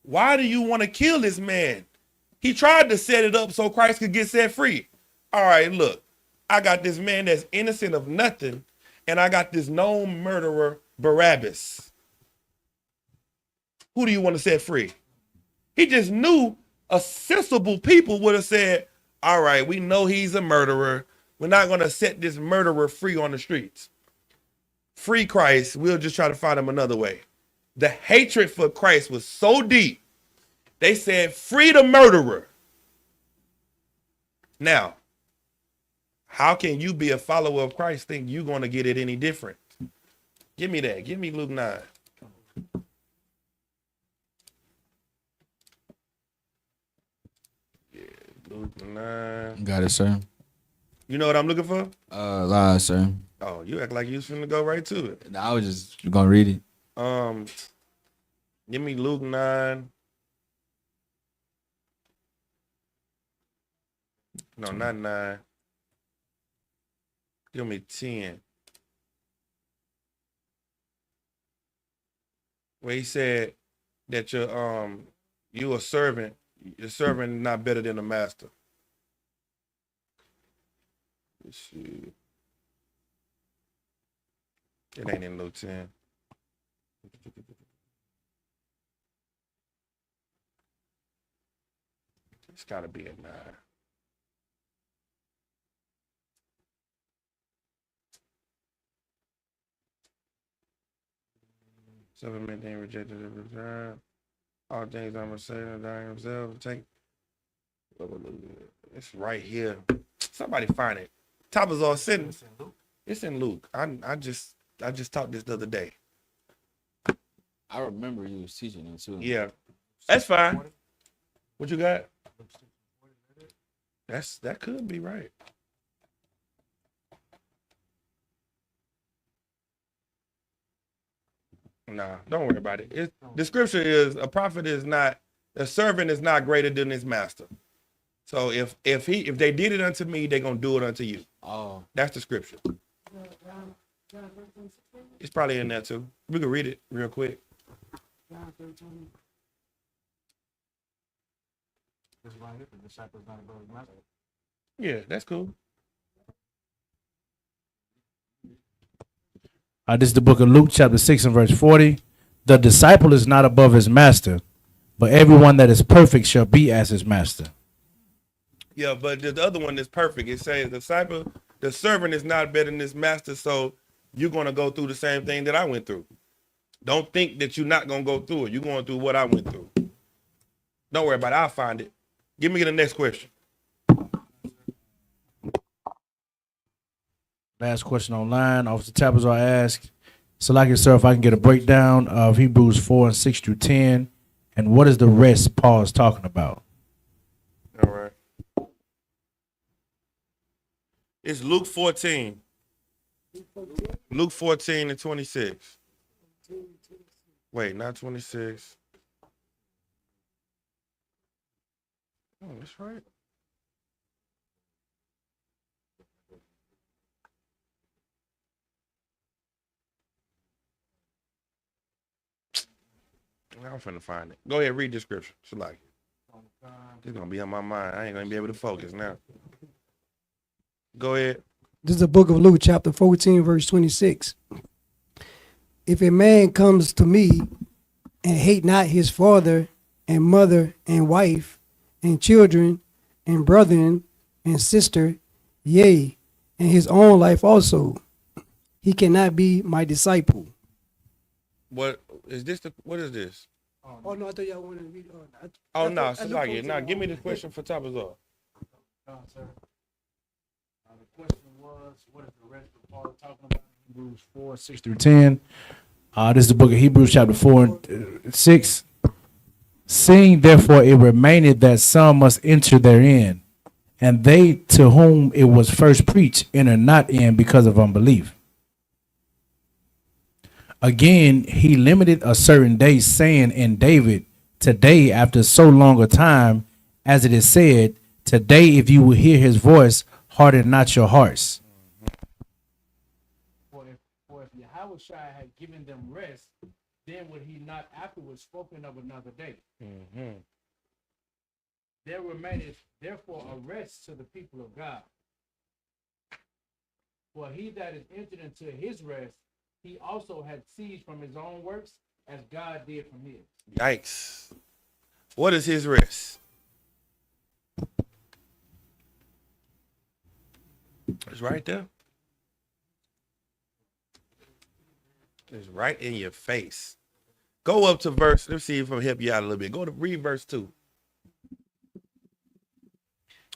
why do you want to kill this man? He tried to set it up so Christ could get set free. All right, look, I got this man that's innocent of nothing, and I got this known murderer, Barabbas. Who do you want to set free? He just knew a sensible people would have said, all right, we know he's a murderer. We're not going to set this murderer free on the streets. Free Christ, we'll just try to find him another way. The hatred for Christ was so deep, they said, free the murderer. Now, how can you be a follower of Christ think you're going to get it any different? Give me that. Give me Luke 9. Yeah, Luke 9. Got it, sir. You know what I'm looking for? Lies, sir. Oh, you act like you was finna go right to it. I was just gonna read it. Give me Luke 9. No, not 9. Give me 10. Where he said that you a servant, your servant is not better than a master. Let's see. It ain't in Luke 10. It's gotta be at 9. Seven men being rejected every time. All things I'm saying, dying himself. Take. It's right here. Somebody find it. Top is all sitting. It's in Luke. I just taught this the other day. I remember you was teaching it too. Yeah, that's fine. What you got? That could be right. Nah, don't worry about it. The scripture is a servant is not greater than his master. So if they did it unto me, they're gonna do it unto you. Oh, that's the scripture. It's probably in there too. We can read it real quick. Yeah, that's cool. This is the book of Luke, chapter 6 and verse 40. The disciple is not above his master, but everyone that is perfect shall be as his master. Yeah, but the other one is perfect. It says the servant is not better than his master, so you're going to go through the same thing that I went through. Don't think that you're not going to go through it. You're going through what I went through. Don't worry about it. I'll find it. Give me the next question. Last question online. Officer Tapazar asked, so like it, sir, if I can get a breakdown of Hebrews 4 and 6 through 10, and what is the rest Paul is talking about? All right. It's Luke 14. Luke 14 and 26. Wait, not 26. Oh, that's right. I'm finna find it. Go ahead, read the scripture. Shalaki. It's gonna be on my mind. I ain't gonna be able to focus now. Go ahead. This is the book of Luke, chapter 14, verse 26. If a man comes to me and hate not his father and mother and wife and children and brethren and sister, yea, and his own life also, he cannot be my disciple. What is this? What is this? Oh no, I thought y'all wanted to read. Oh no, Shalaki. Now give me the question for top of all. The question was, what is the rest of Paul talking about? Hebrews 4, 6 through 10. This is the book of Hebrews, chapter 4 and 6. Seeing therefore it remaineth that some must enter therein, and they to whom it was first preached enter not in because of unbelief. Again, he limited a certain day, saying in David, today after so long a time, as it is said, today if you will hear his voice, harden not your hearts. For if Yahweh had given them rest, then would he not afterwards spoken of another day? Mm-hmm. There remaineth therefore a rest to the people of God. For he that is entered into his rest, he also had ceased from his own works, as God did from his. Yikes. What is his rest? It's right there. It's right in your face. Go up to verse. Let's see if I can help you out a little bit. Go to read verse 2.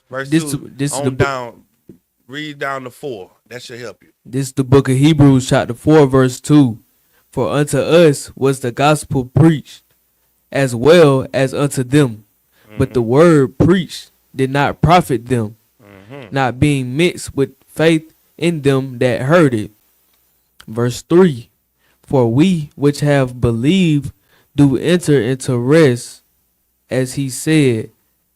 Verse 2 This on is the down. Read down to 4. That should help you. This is the book of Hebrews, chapter 4, verse 2. For unto us was the gospel preached, as well as unto them. But the word preached did not profit them, not being mixed with faith in them that heard it. Verse 3. For we which have believed do enter into rest, as he said,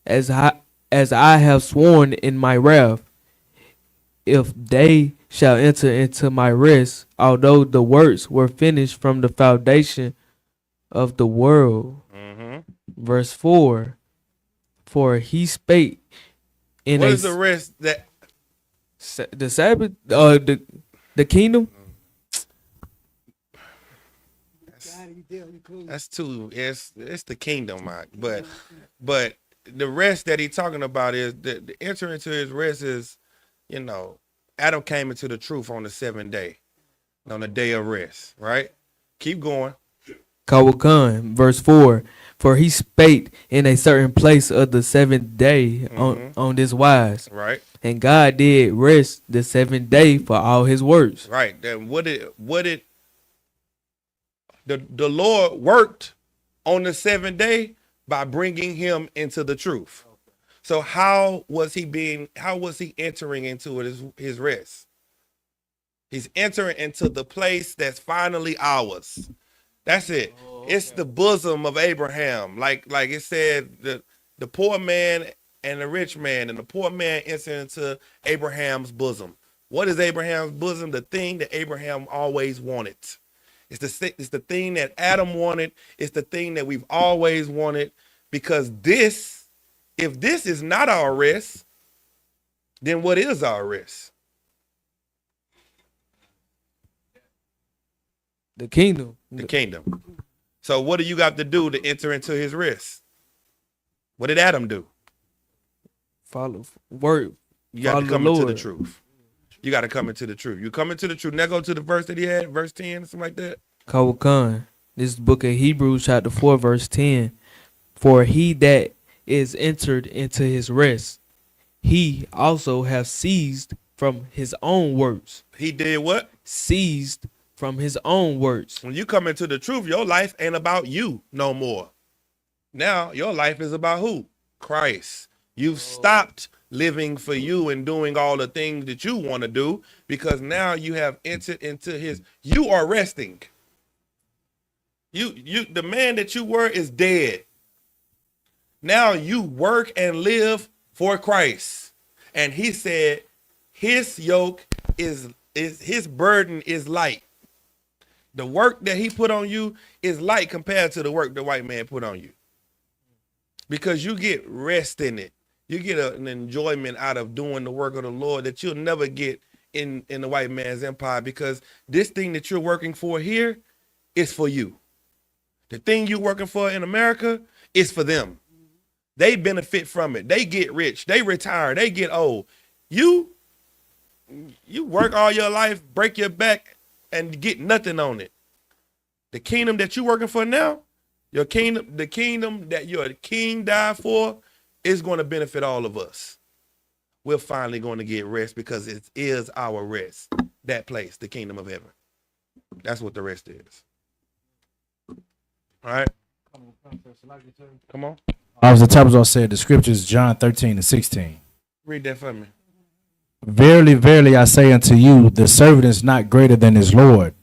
as I have sworn in my wrath, if they shall enter into my rest, although the works were finished from the foundation of the world. Verse 4. For he spake in What is the rest that the Sabbath, the kingdom. That's too. It's the kingdom, Mike. But the rest that he's talking about is the enter into his rest is, Adam came into the truth on the 7th day, on the day of rest. Right? Keep going. Kawakan, verse 4. For he spake in a certain place of the 7th day on this wise. Right. And God did rest the 7th day for all his works. Right. Then what did the Lord worked on the 7th day by bringing him into the truth. So how was he entering into his rest? He's entering into the place that's finally ours. That's it. It's the bosom of Abraham. Like it said, the poor man and the rich man, and the poor man entered into Abraham's bosom. What is Abraham's bosom? The thing that Abraham always wanted. It's the thing that Adam wanted. It's the thing that we've always wanted. Because if this is not our rest, then what is our rest? The kingdom. The kingdom. So what do you got to do to enter into his rest? What did Adam do? Follow word. You got to come into the truth. You got to come into the truth. You come into the truth. Now go to the verse that he had, verse 10, something like that. Kawakan. This is the book of Hebrews, chapter 4, verse 10. For he that is entered into his rest, he also have ceased from his own works. He did what? Ceased from his own works. When you come into the truth, your life ain't about you no more. Now your life is about who? Christ. You've stopped living for you and doing all the things that you want to do, because now you have entered into his. You are resting. The man that you were is dead. Now you work and live for Christ. And he said his yoke is his burden is light. The work that he put on you is light compared to the work the white man put on you. Because you get rest in it. You get an enjoyment out of doing the work of the Lord that you'll never get in the white man's empire, because this thing that you're working for here is for you. The thing you're working for in America is for them. They benefit from it. They get rich. They retire. They get old. You work all your life, break your back, and get nothing on it. The kingdom that you're working for now, the kingdom that your king died for, is going to benefit all of us. We're finally going to get rest, because it is our rest. That place, the kingdom of heaven. That's what the rest is. All right. Come on. As the Tabazar said, the scriptures, John 13:16. Read that for me. Verily, verily, I say unto you, the servant is not greater than his Lord,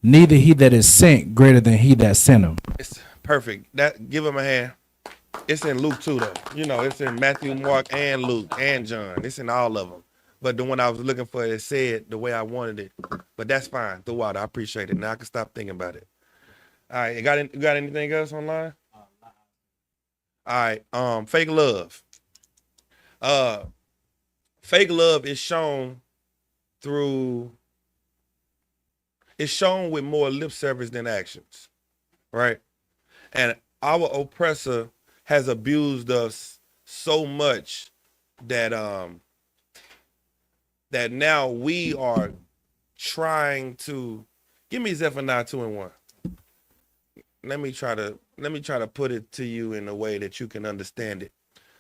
neither he that is sent greater than he that sent him. It's perfect. Give him a hand. It's in Luke too, though. You know, it's in Matthew, Mark, and Luke, and John. It's in all of them. But the one I was looking for, it said the way I wanted it. But that's fine. The water, I appreciate it. Now I can stop thinking about it. All right, you got anything else online? All right, fake love. Fake love is shown with more lip service than actions, right? And our oppressor has abused us so much that that now we are trying to give me Zephaniah 2:1. Let me try to put it to you in a way that you can understand it,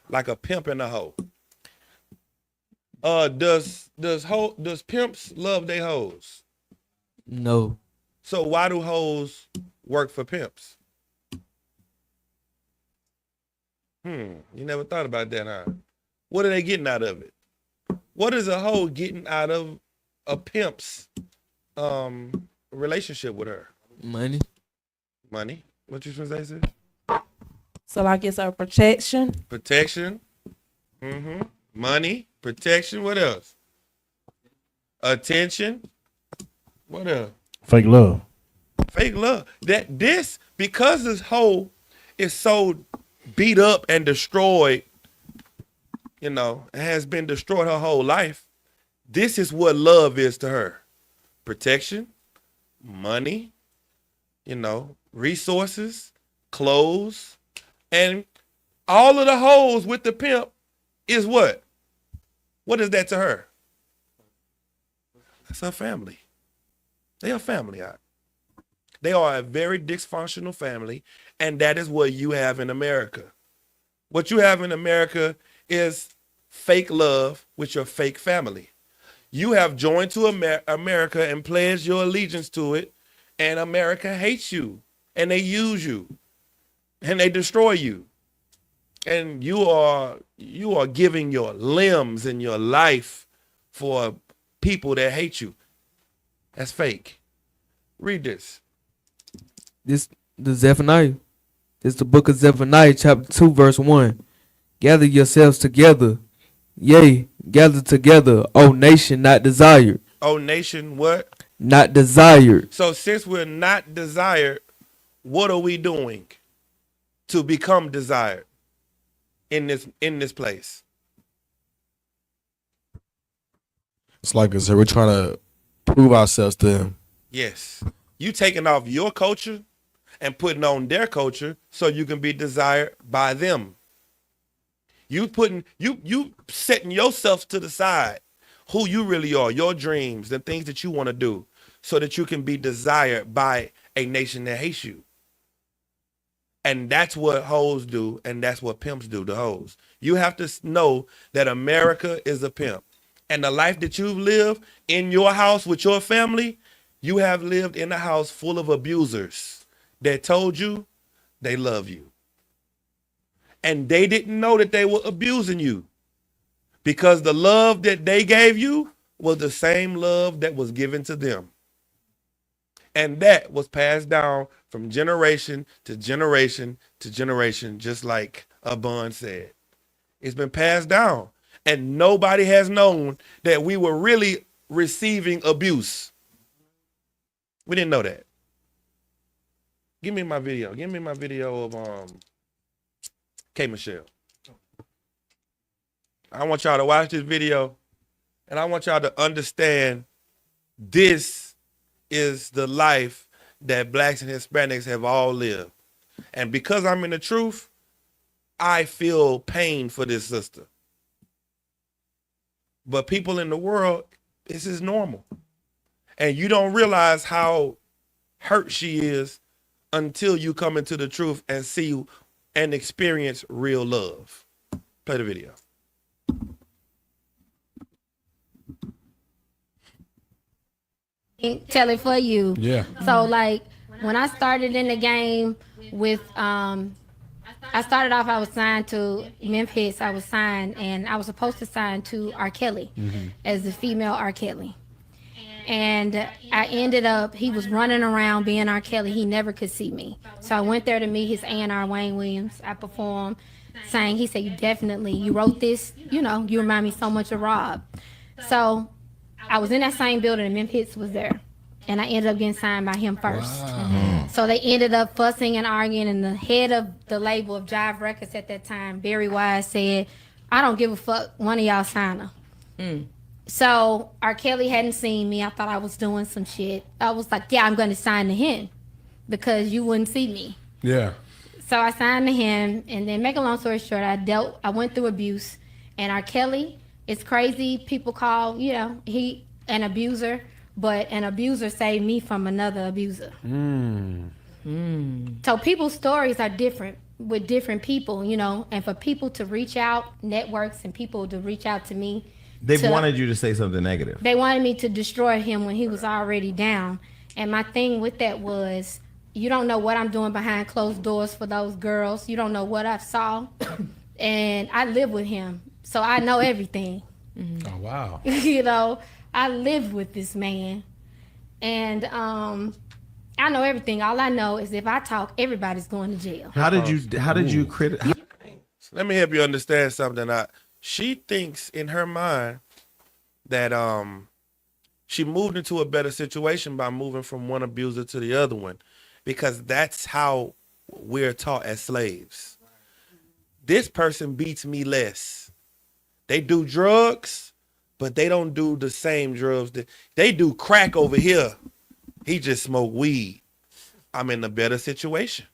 like a pimp and a hoe. Does pimps love their hoes? No. So why do hoes work for pimps? You never thought about that, huh? What are they getting out of it? What is a hoe getting out of a pimp's relationship with her? Money. Money. What you supposed to say, sis? So like it's a protection. Protection. Money. Protection. What else? Attention. What else? Fake love. Fake love. Because this hoe is so beat up and destroyed, has been destroyed her whole life. This is what love is to her. Protection, money, resources, clothes, and all of the hoes with the pimp is what? What is that to her? That's her family. They are family. They are a very dysfunctional family, and that is what you have in America. What you have in America is fake love with your fake family. You have joined to America and pledged your allegiance to it, and America hates you, and they use you, and they destroy you. And you are giving your limbs and your life for people that hate you. That's fake. Read this. The Zephaniah. It's the book of Zephaniah, chapter 2, verse 1. Gather yourselves together. Yea, gather together, O nation not desired. O nation what? Not desired. So since we're not desired, what are we doing to become desired in this place? It's like we're trying to prove ourselves to them. Yes. You taking off your culture and putting on their culture so you can be desired by them. You setting yourself to the side, who you really are, your dreams, the things that you want to do, so that you can be desired by a nation that hates you. And that's what hoes do, and that's what pimps do to hoes. You have to know that America is a pimp. And the life that you've lived in your house with your family, you have lived in a house full of abusers that told you they love you. And they didn't know that they were abusing you, because the love that they gave you was the same love that was given to them. And that was passed down from generation to generation to generation, just like Abun said. It's been passed down. And nobody has known that we were really receiving abuse. We didn't know that. Give me my video. Give me my video of K Michelle. I want y'all to watch this video, and I want y'all to understand this is the life that blacks and Hispanics have all lived. And because I'm in the truth, I feel pain for this sister. But people in the world, this is normal. And you don't realize how hurt she is until you come into the truth and see and experience real love. Play the video. Tell it for you. Yeah. So like when I started in the game with I started off, I was signed to Memphis. I was signed, and I was supposed to sign to R. Kelly as the female R. Kelly. And I ended up, he was running around being R. Kelly. He never could see me. So I went there to meet his A&R, Wayne Williams. I performed, sang. He said, you wrote this, you remind me so much of Rob. So I was in that same building, and Memphis was there. And I ended up getting signed by him first. Wow. So they ended up fussing and arguing, and the head of the label of Jive Records at that time, Barry Wise, said, I don't give a fuck, one of y'all sign her. So R. Kelly hadn't seen me. I thought I was doing some shit. I was like, yeah, I'm going to sign to him because you wouldn't see me. Yeah. So I signed to him, and then make a long story short, I went through abuse, and R. Kelly, it's crazy. People call, he an abuser. But an abuser saved me from another abuser. So people's stories are different with different people, and for people to reach out, networks and people to reach out to me. They wanted you to say something negative. They wanted me to destroy him when he was already down. And my thing with that was, you don't know what I'm doing behind closed doors for those girls. You don't know what I saw. And I live with him, so I know everything. Oh, wow. I live with this man, and I know everything. All I know is if I talk, everybody's going to jail. How did you Let me help you understand something. She thinks in her mind that she moved into a better situation by moving from one abuser to the other one, because that's how we're taught as slaves. This person beats me less. They do drugs, but they don't do the same drugs. They do crack over here. He just smoke weed. I'm in a better situation.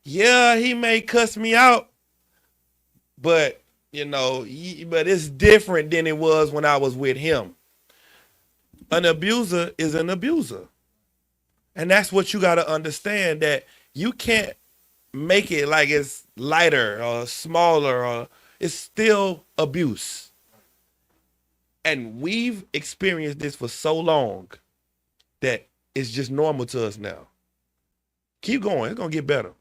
Yeah, he may cuss me out, but but it's different than it was when I was with him. An abuser is an abuser. And that's what you got to understand, that you can't make it like it's lighter or smaller, or it's still abuse. And we've experienced this for so long that it's just normal to us now. Keep going. It's going to get better.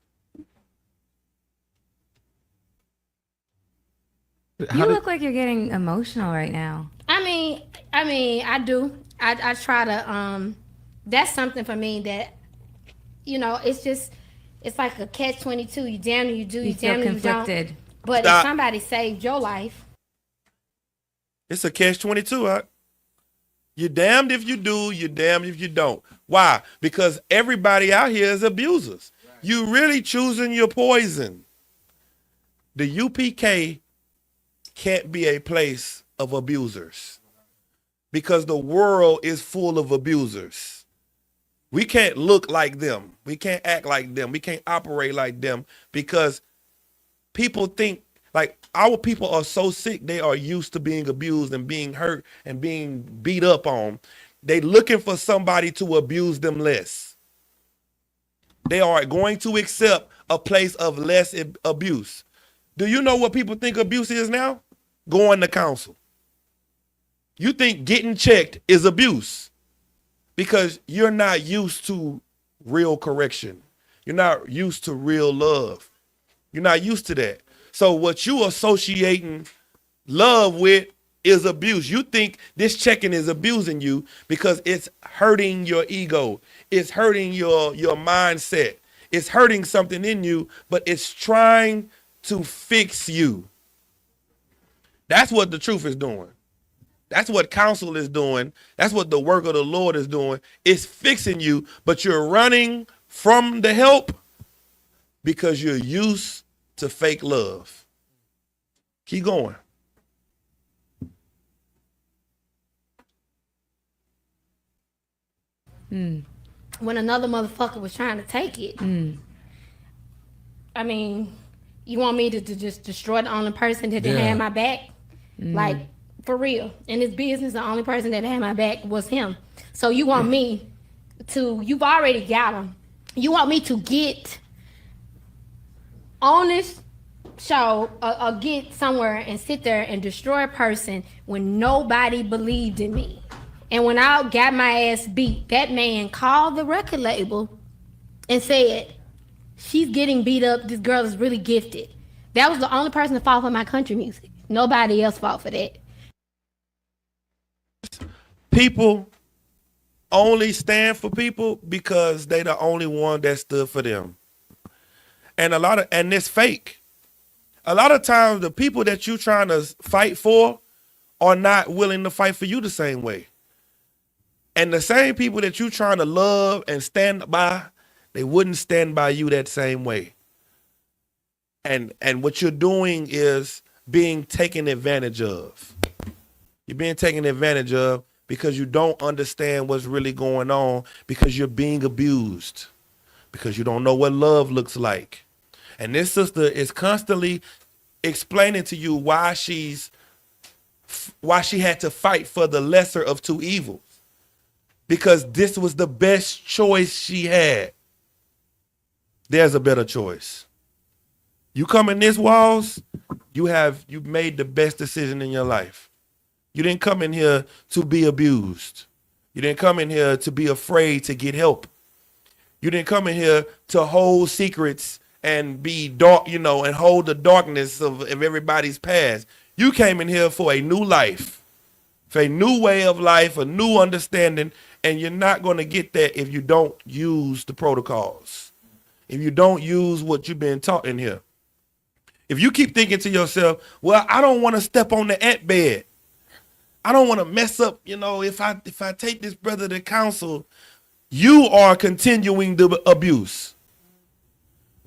You look like you're getting emotional right now. I mean, I do. I try to, that's something for me that, it's like a catch-22. You damn you do, you damn you conflicted. don't. But if somebody saved your life. It's a catch-22. You're damned if you do, you're damned if you don't. Why? Because everybody out here is abusers. Right. You really choosing your poison. The UPK can't be a place of abusers, because the world is full of abusers. We can't look like them. We can't act like them. We can't operate like them, because people think, like, our people are so sick, they are used to being abused and being hurt and being beat up on. They looking for somebody to abuse them less. They are going to accept a place of less abuse. Do you know what people think abuse is now? Going to counsel. You think getting checked is abuse because you're not used to real correction. You're not used to real love. You're not used to that. So what you associating love with is abuse. You think this checking is abusing you because it's hurting your ego. It's hurting your mindset. It's hurting something in you, but it's trying to fix you. That's what the truth is doing. That's what counsel is doing. That's what the work of the Lord is doing. It's fixing you, but you're running from the help because you're used to fake love. Keep going. When another motherfucker was trying to take it. I mean, you want me to just destroy the only person that didn't have my back? Like, for real. In this business, the only person that had my back was him. So you want me to, you've already got him. You want me to get on this show or get somewhere and sit there and destroy a person when nobody believed in me. And when I got my ass beat, that man called the record label and said, she's getting beat up. This girl is really gifted. That was the only person to fall for my country music. Nobody else fought for that. People only stand for people because they the only one that stood for them. And it's fake. A lot of times the people that you trying to fight for are not willing to fight for you the same way. And the same people that you trying to love and stand by, they wouldn't stand by you that same way. And what you're doing is being taken advantage of. You're being taken advantage of because you don't understand what's really going on, because you're being abused, because you don't know what love looks like. And this sister is constantly explaining to you why she had to fight for the lesser of two evils. Because this was the best choice she had. There's a better choice. You come in this walls, you made the best decision in your life. You didn't come in here to be abused. You didn't come in here to be afraid to get help. You didn't come in here to hold secrets and be dark, and hold the darkness of everybody's past. You came in here for a new life, for a new way of life, a new understanding, and you're not going to get that if you don't use the protocols, if you don't use what you've been taught in here. If you keep thinking to yourself, well, I don't want to step on the ant bed. I don't want to mess up, if I take this brother to counsel, you are continuing the abuse.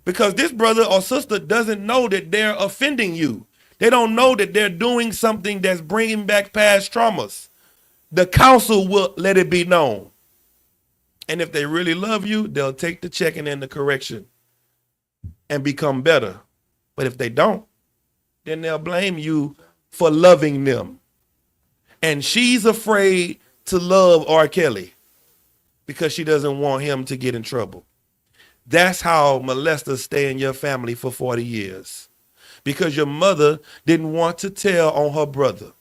Because this brother or sister doesn't know that they're offending you. They don't know that they're doing something that's bringing back past traumas. The counsel will let it be known. And if they really love you, they'll take the checking and the correction and become better. But if they don't, then they'll blame you for loving them. And she's afraid to love R. Kelly because she doesn't want him to get in trouble. That's how molesters stay in your family for 40 years. Because your mother didn't want to tell on her brother.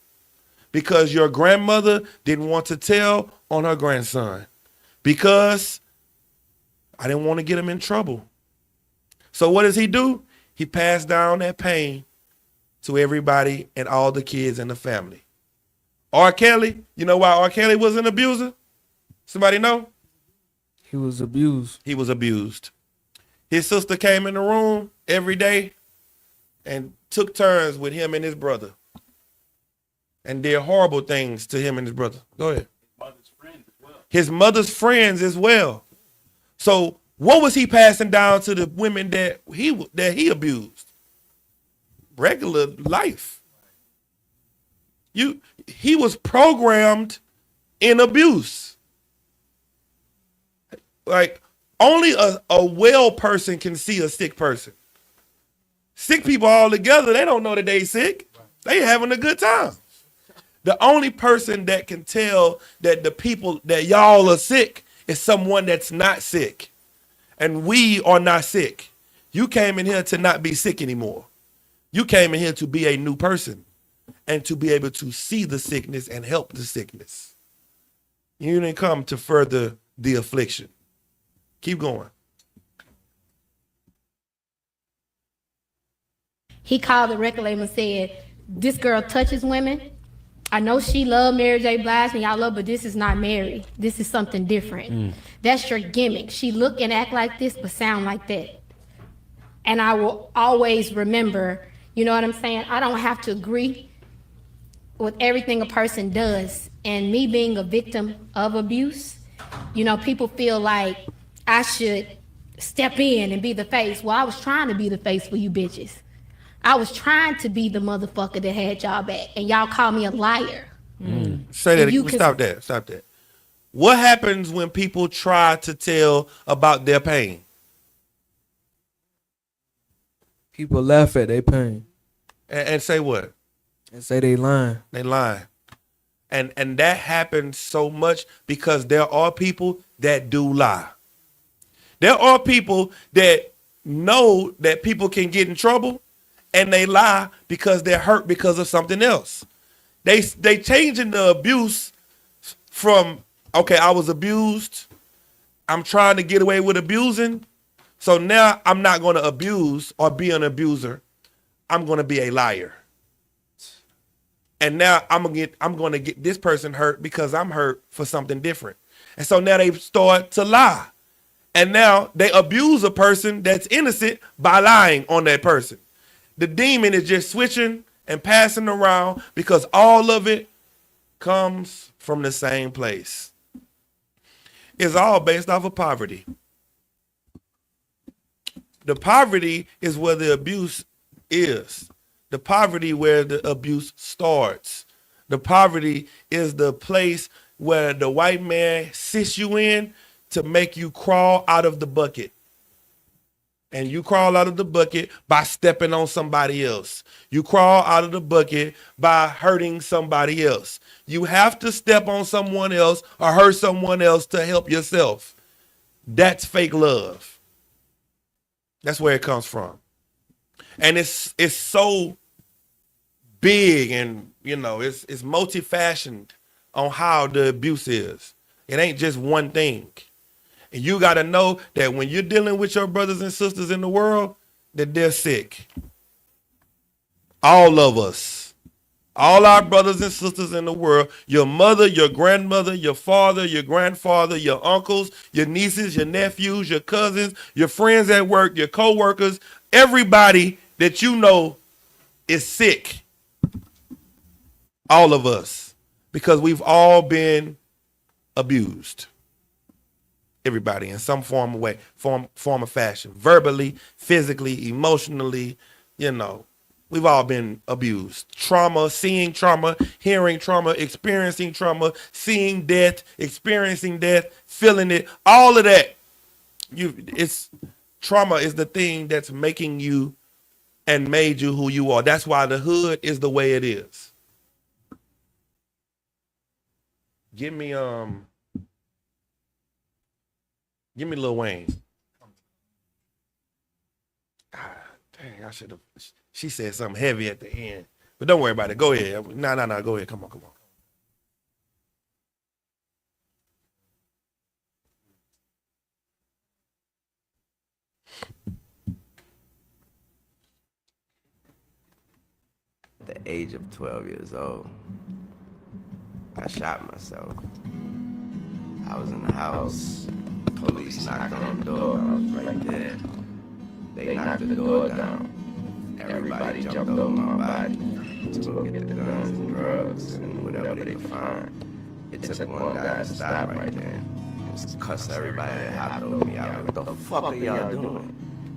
Because your grandmother didn't want to tell on her grandson. Because I didn't want to get him in trouble. So what does he do? He passed down that pain to everybody and all the kids in the family. R. Kelly, you know why R. Kelly was an abuser? Somebody know? He was abused. He was abused. His sister came in the room every day and took turns with him and his brother. And did horrible things to him and his brother. Go ahead. His mother's friends as well. So what was he passing down to the women that he abused? Regular life. He was programmed in abuse. Like only a well person can see a sick person. Sick people all together, they don't know that they sick. They having a good time. The only person that can tell that the people that y'all are sick is someone that's not sick. And we are not sick. You came in here to not be sick anymore. You came in here to be a new person and to be able to see the sickness and help the sickness. You didn't come to further the affliction. Keep going. He called the record label and said, this girl touches women. I know she loved Mary J. Blige and y'all love, but this is not Mary. This is something different. That's your gimmick. She look and act like this, but sound like that. And I will always remember, you know what I'm saying? I don't have to agree with everything a person does. And me being a victim of abuse, people feel like I should step in and be the face. Well, I was trying to be the face for you bitches. I was trying to be the motherfucker that had y'all back, and y'all call me a liar. Say that. Stop that. Stop that. What happens when people try to tell about their pain? People laugh at their pain. And say what? And say they lying. They lying. And that happens so much because there are people that do lie. There are people that know that people can get in trouble and they lie because they're hurt because of something else. They changing the abuse from, okay, I was abused. I'm trying to get away with abusing. So now I'm not going to abuse or be an abuser. I'm going to be a liar. And now I'm going to get this person hurt because I'm hurt for something different. And so now they start to lie. And now they abuse a person that's innocent by lying on that person. The demon is just switching and passing around because all of it comes from the same place. It's all based off of poverty. The poverty is where the abuse is. The poverty where the abuse starts. The poverty is the place where the white man sits you in to make you crawl out of the bucket. And you crawl out of the bucket by stepping on somebody else. You crawl out of the bucket by hurting somebody else. You have to step on someone else or hurt someone else to help yourself. That's fake love. That's where it comes from. And it's so big, and it's multifashioned on how the abuse is. It ain't just one thing. And you got to know that when you're dealing with your brothers and sisters in the world, that they're sick. All of us. All our brothers and sisters in the world, your mother, your grandmother, your father, your grandfather, your uncles, your nieces, your nephews, your cousins, your friends at work, your co-workers, everybody that you know is sick. All of us. Because we've all been abused. Everybody in some form of way, form of fashion, verbally, physically, emotionally, we've all been abused. Trauma, seeing trauma, hearing trauma, experiencing trauma, seeing death, experiencing death, feeling it, all of that. Trauma is the thing that's making you and made you who you are. That's why the hood is the way it is. Give me Lil Wayne. Dang, I should have. She said something heavy at the end. But don't worry about it. Go ahead. No. Go ahead. Come on. At the age of 12 years old, I shot myself. I was in the house. Police knocked on the door. I was right there. They knocked the door down. Everybody jumped over my body to go get the guns and drugs and whatever they could find. It took one guy to stop right there. Just cuss everybody that hopped over me out. What the fuck are y'all doing?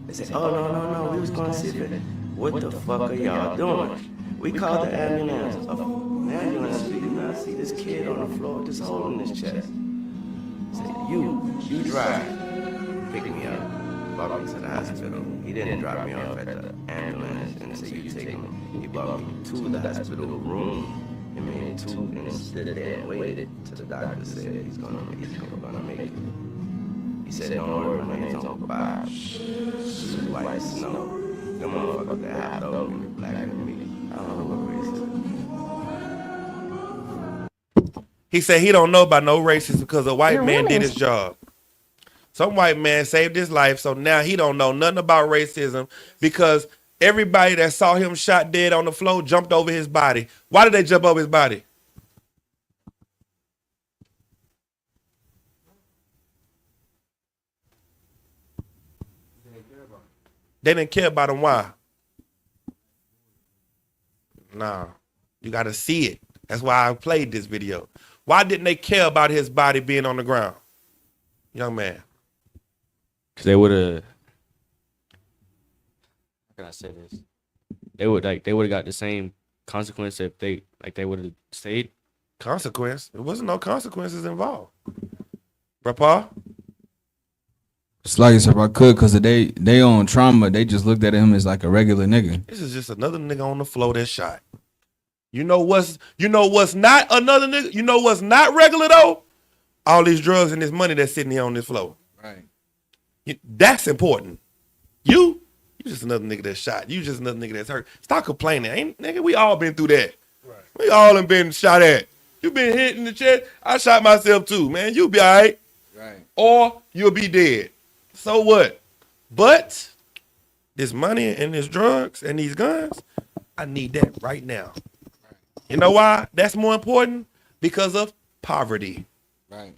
They said, oh, no, we was going to see if it. What the fuck are y'all doing? We called the ambulance. The ambulance, you not see this kid on the floor just holding his chest. Said, you drive. Pick me up. Brought me to the hospital. He didn't drop me off at the ambulance and say you take me. He brought me to the hospital room and made two and stood there and waited till the doctor said he's gonna make it. He said, don't worry, my name's Uncle Bob. This is white snow. The motherfuckers that hopped over me, black than me. I don't know what race it is. He said he don't know about no racism because a white man did his job. Some white man saved his life, so now he don't know nothing about racism because everybody that saw him shot dead on the floor jumped over his body. Why did they jump over his body? They didn't care about him. Why? Nah, you got to see it. That's why I played this video. Why didn't they care about his body being on the ground? Young man. Cause they would have. How can I say this? They would have got the same consequence if they would have stayed. Consequence? There wasn't no consequences involved. Brapa? It's like if I could, cause they on trauma, they just looked at him as like a regular nigga. This is just another nigga on the floor that shot. You know what's not another nigga? You know what's not regular though? All these drugs and this money that's sitting here on this floor. Right. That's important. You just another nigga that's shot. You just another nigga that's hurt. Stop complaining. Ain't nigga, we all been through that. Right. We all have been shot at. You been hit in the chest. I shot myself too, man. You'll be all right. Right. Or you'll be dead. So what? But this money and this drugs and these guns, I need that right now. You know why that's more important? Because of poverty. Right.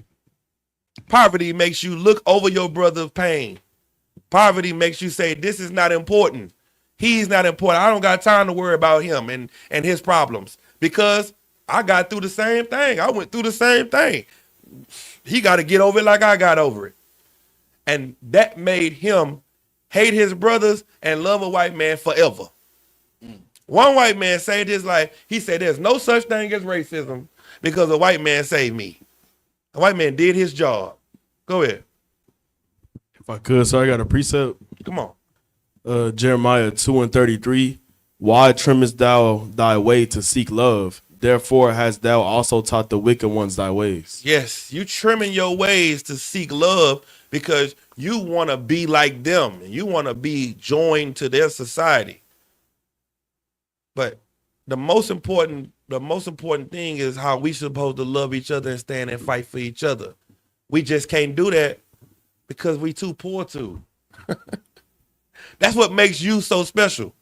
Poverty makes you look over your brother's pain. Poverty makes you say, this is not important. He's not important. I don't got time to worry about him and his problems because I got through the same thing. I went through the same thing. He got to get over it like I got over it. And that made him hate his brothers and love a white man forever. One white man saved his life. He said, there's no such thing as racism because a white man saved me. A white man did his job. Go ahead. If I could, so I got a precept. Come on. Jeremiah 2:33. Why trimmest thou thy way to seek love? Therefore hast thou also taught the wicked ones thy ways. Yes, you trimming your ways to seek love because you want to be like them. And you want to be joined to their society. But the most important thing is how we supposed to love each other and stand and fight for each other. We just can't do that because we too poor to. That's what makes you so special.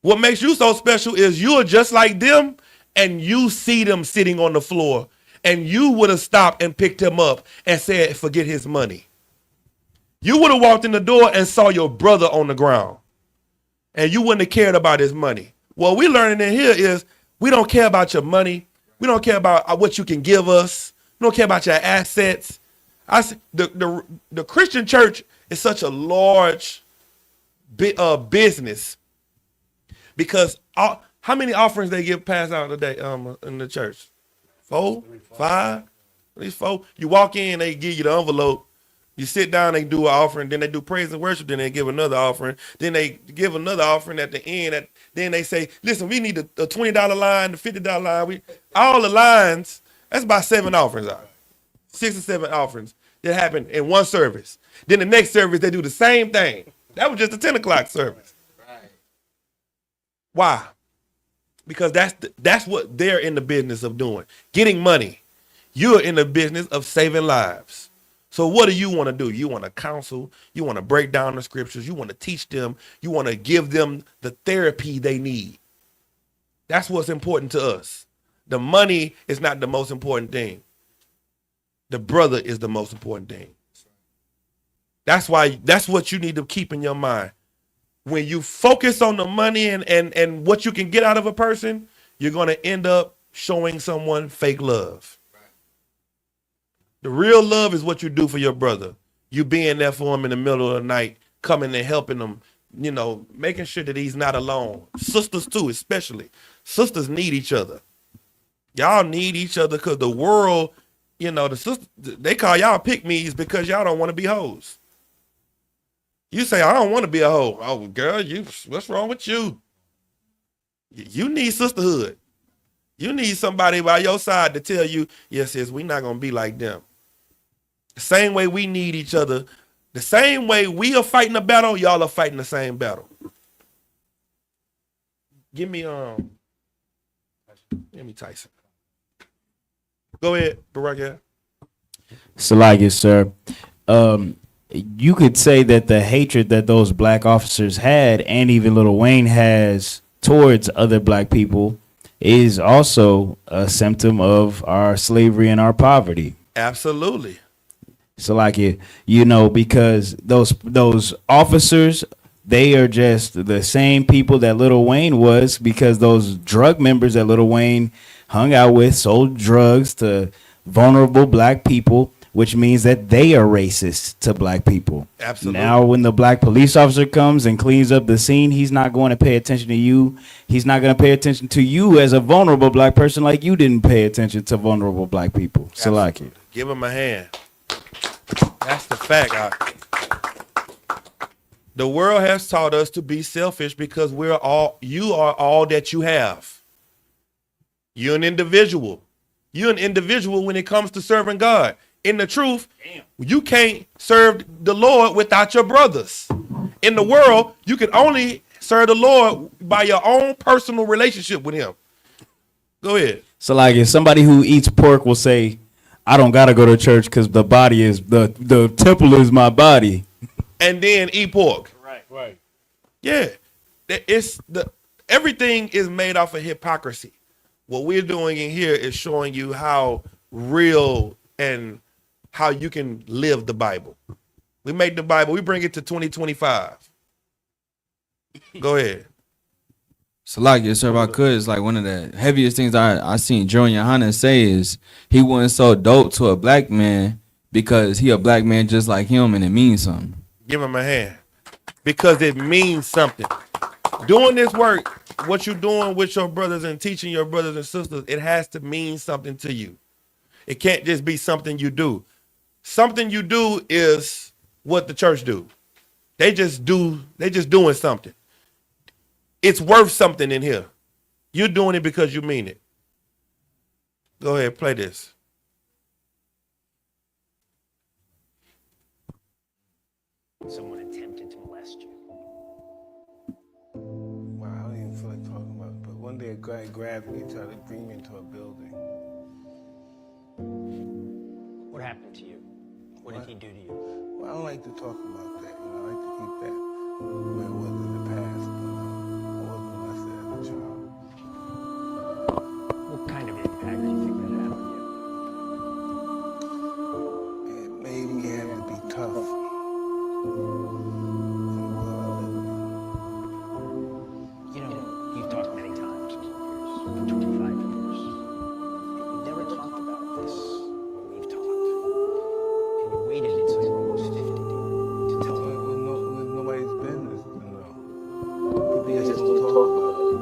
What makes you so special is you are just like them and you see them sitting on the floor and you would have stopped and picked him up and said, forget his money. You would have walked in the door and saw your brother on the ground and you wouldn't have cared about his money. What we're learning in here is we don't care about your money. We don't care about what you can give us. We don't care about your assets. The Christian church is such a large business because how many offerings they give passed out today in the church? 4, 5, at least 4. You walk in, they give you the envelope. You sit down, they do an offering, then they do praise and worship, then they give another offering, then they give another offering at the end. Then they say, listen, we need a $20 line, the $50 line. All the lines, that's about 7 offerings out. 6 or 7 offerings that happen in one service. Then the next service, they do the same thing. That was just the 10 o'clock service. Right. Why? Because that's what they're in the business of doing, getting money. You're in the business of saving lives. So what do you want to do? You want to counsel. You want to break down the scriptures. You want to teach them. You want to give them the therapy they need. That's what's important to us. The money is not the most important thing. The brother is the most important thing. That's what you need to keep in your mind. When you focus on the money and what you can get out of a person, you're going to end up showing someone fake love. The real love is what you do for your brother. You being there for him in the middle of the night, coming and helping him, making sure that he's not alone. Sisters too, especially. Sisters need each other. Y'all need each other because the world, the sisters, they call y'all pick-me's because y'all don't want to be hoes. You say, I don't want to be a hoe. Oh, girl, what's wrong with you? You need sisterhood. You need somebody by your side to tell you, yes, we're not going to be like them. The same way we need each other, the same way we are fighting a battle, y'all are fighting the same battle. Give me Tyson. Go ahead, Barack. Salagia, sir. You could say that the hatred that those black officers had, and even Lil Wayne has towards other black people, is also a symptom of our slavery and our poverty. Absolutely. So because those officers, they are just the same people that Lil Wayne was, because those drug members that Lil Wayne hung out with sold drugs to vulnerable black people. which means that they are racist to black people. Absolutely. Now, when the black police officer comes and cleans up the scene, he's not going to pay attention to you. He's not going to pay attention to you as a vulnerable black person like you didn't pay attention to vulnerable black people. Salaki. Give him a hand. That's the fact. The world has taught us to be selfish because you are all that you have. You're an individual. You're an individual when it comes to serving God. In the truth, you can't serve the Lord without your brothers. In the world, you can only serve the Lord by your own personal relationship with him. Go ahead. So like if somebody who eats pork will say, I don't gotta go to church because the body is the temple is my body. And then eat pork. Right. Yeah. Everything is made off of hypocrisy. What we're doing in here is showing you how real and how you can live the Bible. We make the Bible, we bring it to 2025. Go ahead. Salaki, sir, if I could, it's like one of the heaviest things I seen Junior Hunter say is he wasn't so dope to a black man because he a black man just like him and it means something. Give him a hand. Because it means something. Doing this work, what you're doing with your brothers and teaching your brothers and sisters, it has to mean something to you. It can't just be something you do. Something you do is what the church do. They just doing something. It's worth something in here. You're doing it because you mean it. Go ahead, play this. Someone attempted to molest you. Wow, I don't even feel like talking about it, but one day a guy grabbed me and tried to bring me into a building. What happened to you? What did he do to you? Well, I don't like to talk about that. I like to keep that where it was in the past. I wasn't molested as a child. What kind of impact do you think that had on you? It made me have to be tough. You know, you've talked many times over the years, for 25 years. You've never talked about this when we've talked. And you waited until you were almost 50 to tell me. Well, nobody's business to know. People just don't talk about it.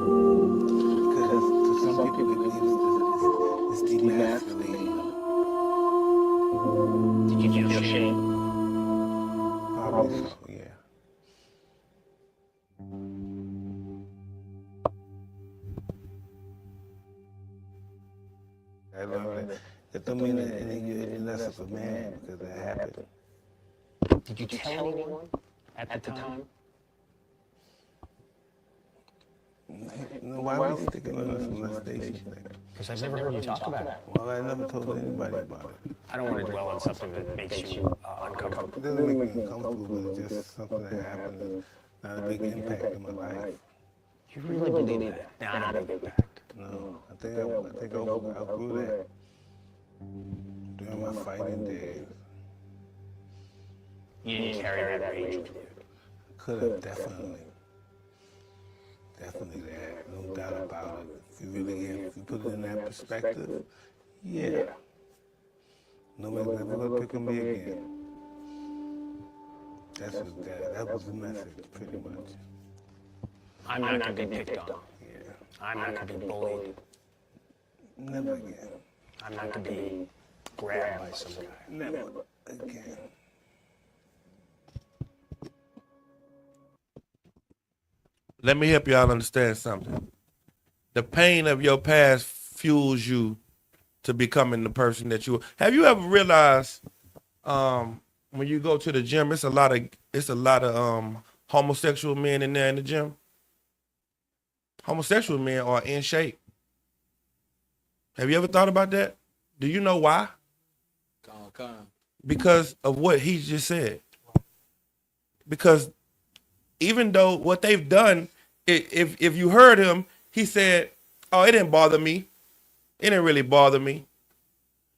Because to some people, it's demasculating. Did you feel shame? Probably so, yeah. I learned that don't mean that you're less of a man because it happened. Did you tell anyone at the time? No, why are we sticking on this molestation thing? Because I've never heard you talk about it. Well, I never told anybody about it. I don't want to dwell on something that makes you uncomfortable. It doesn't make me uncomfortable, it's just something that happened, not a big impact in my life. You really believe that? Not a big impact. No, I think I outgrew that during my fighting days. You didn't carry that rage with you. Could have, definitely. Definitely that, no doubt about it. If you put it in that perspective, yeah. Nobody's ever gonna pick on me again. That was the message, pretty much. I'm not going to be picked on. Yeah. I'm not going to be bullied. Never again. I'm not going to be grabbed by some guy. Never again. Let me help y'all understand something. The pain of your past fuels you to becoming the person that you are. Have you ever realized when you go to the gym, it's a lot of homosexual men in there in the gym? Homosexual men are in shape. Have you ever thought about that? Do you know why? Because of what he just said. Because even though what they've done, if you heard him, he said, oh, it didn't bother me. It didn't really bother me.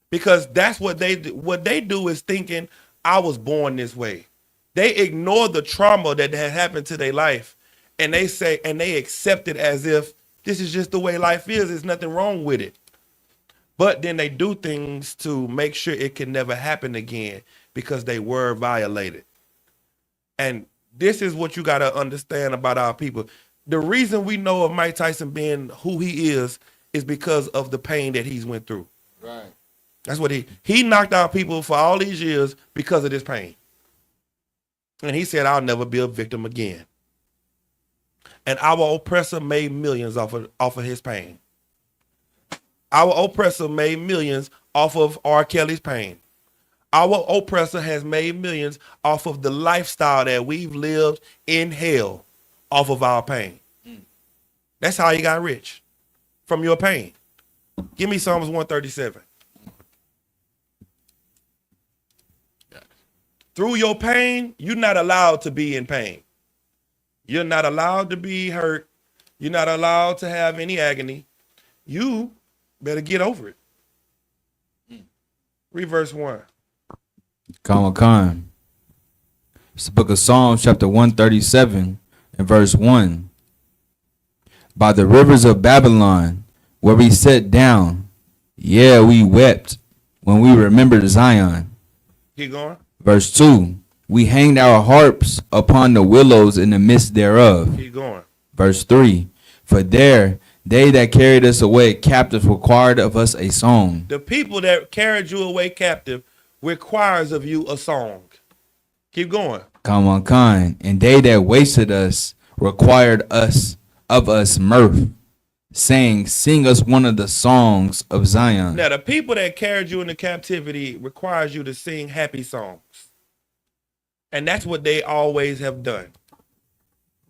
Because that's what they do. What they do is thinking, I was born this way. They ignore the trauma that had happened to their life. And they say, and they accept it as if this is just the way life is. There's nothing wrong with it. But then they do things to make sure it can never happen again because they were violated. And this is what you got to understand about our people. The reason we know of Mike Tyson being who he is because of the pain that he's went through. Right. That's what he knocked out people for all these years because of this pain. And he said, I'll never be a victim again. And our oppressor made millions off of his pain. Our oppressor made millions off of R. Kelly's pain. Our oppressor has made millions off of the lifestyle that we've lived in hell off of our pain. That's how he got rich, from your pain. Give me Psalms 137. Through your pain, you're not allowed to be in pain. You're not allowed to be hurt. You're not allowed to have any agony. You better get over it. Read verse 1. Khan. It's the book of Psalms, chapter 137, and verse 1. By the rivers of Babylon, where we sat down, yeah, we wept when we remembered Zion. Keep going. Verse 2. We hanged our harps upon the willows in the midst thereof. Keep going. Verse 3. For there they that carried us away captive required of us a song. The people that carried you away captive requires of you a song. Keep going. Khan. And they that wasted us required of us mirth, saying, sing us one of the songs of Zion. Now, the people that carried you into captivity requires you to sing happy songs. And that's what they always have done.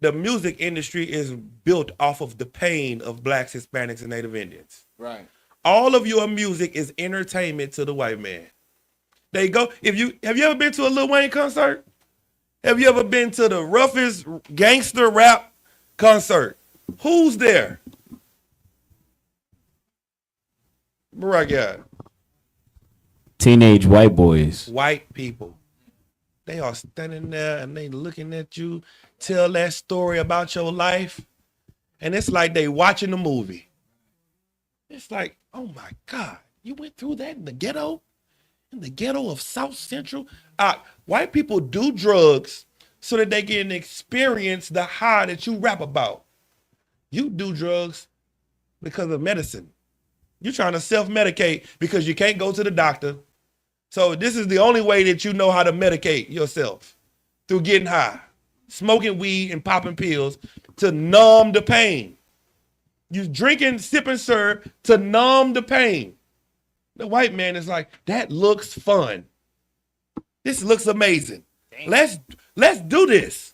The music industry is built off of the pain of blacks, Hispanics, and Native Indians. Right. All of your music is entertainment to the white man. They go. Have you ever been to a Lil Wayne concert? Have you ever been to the roughest gangster rap concert? Who's there? Barack. Teenage white boys. White people. They are standing there and they looking at you, tell that story about your life. And it's like they watching a movie. It's like, oh my God, you went through that in the ghetto? In the ghetto of South Central? White people do drugs so that they can experience the high that you rap about. You do drugs because of medicine. You're trying to self-medicate because you can't go to the doctor. So this is the only way that you know how to medicate yourself, through getting high, smoking weed and popping pills to numb the pain. You drinking, sipping syrup to numb the pain. The white man is like, that looks fun. This looks amazing. Let's do this.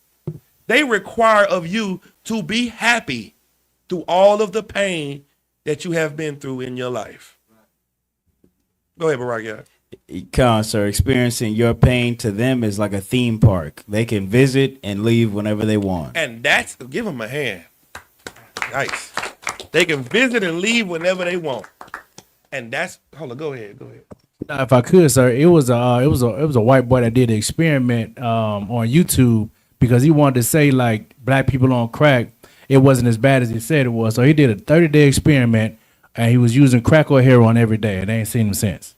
They require of you to be happy through all of the pain that you have been through in your life. Go ahead, Barack. Sir, experiencing your pain to them is like a theme park. They can visit and leave whenever they want. And that's, give them a hand. Nice. They can visit and leave whenever they want. And that's, hold on, go ahead. Now, if I could, sir, it was a white boy that did an experiment on YouTube because he wanted to say like black people on crack, it wasn't as bad as he said it was. So he did a 30-day experiment and he was using crack or heroin every day, and they ain't seen him since.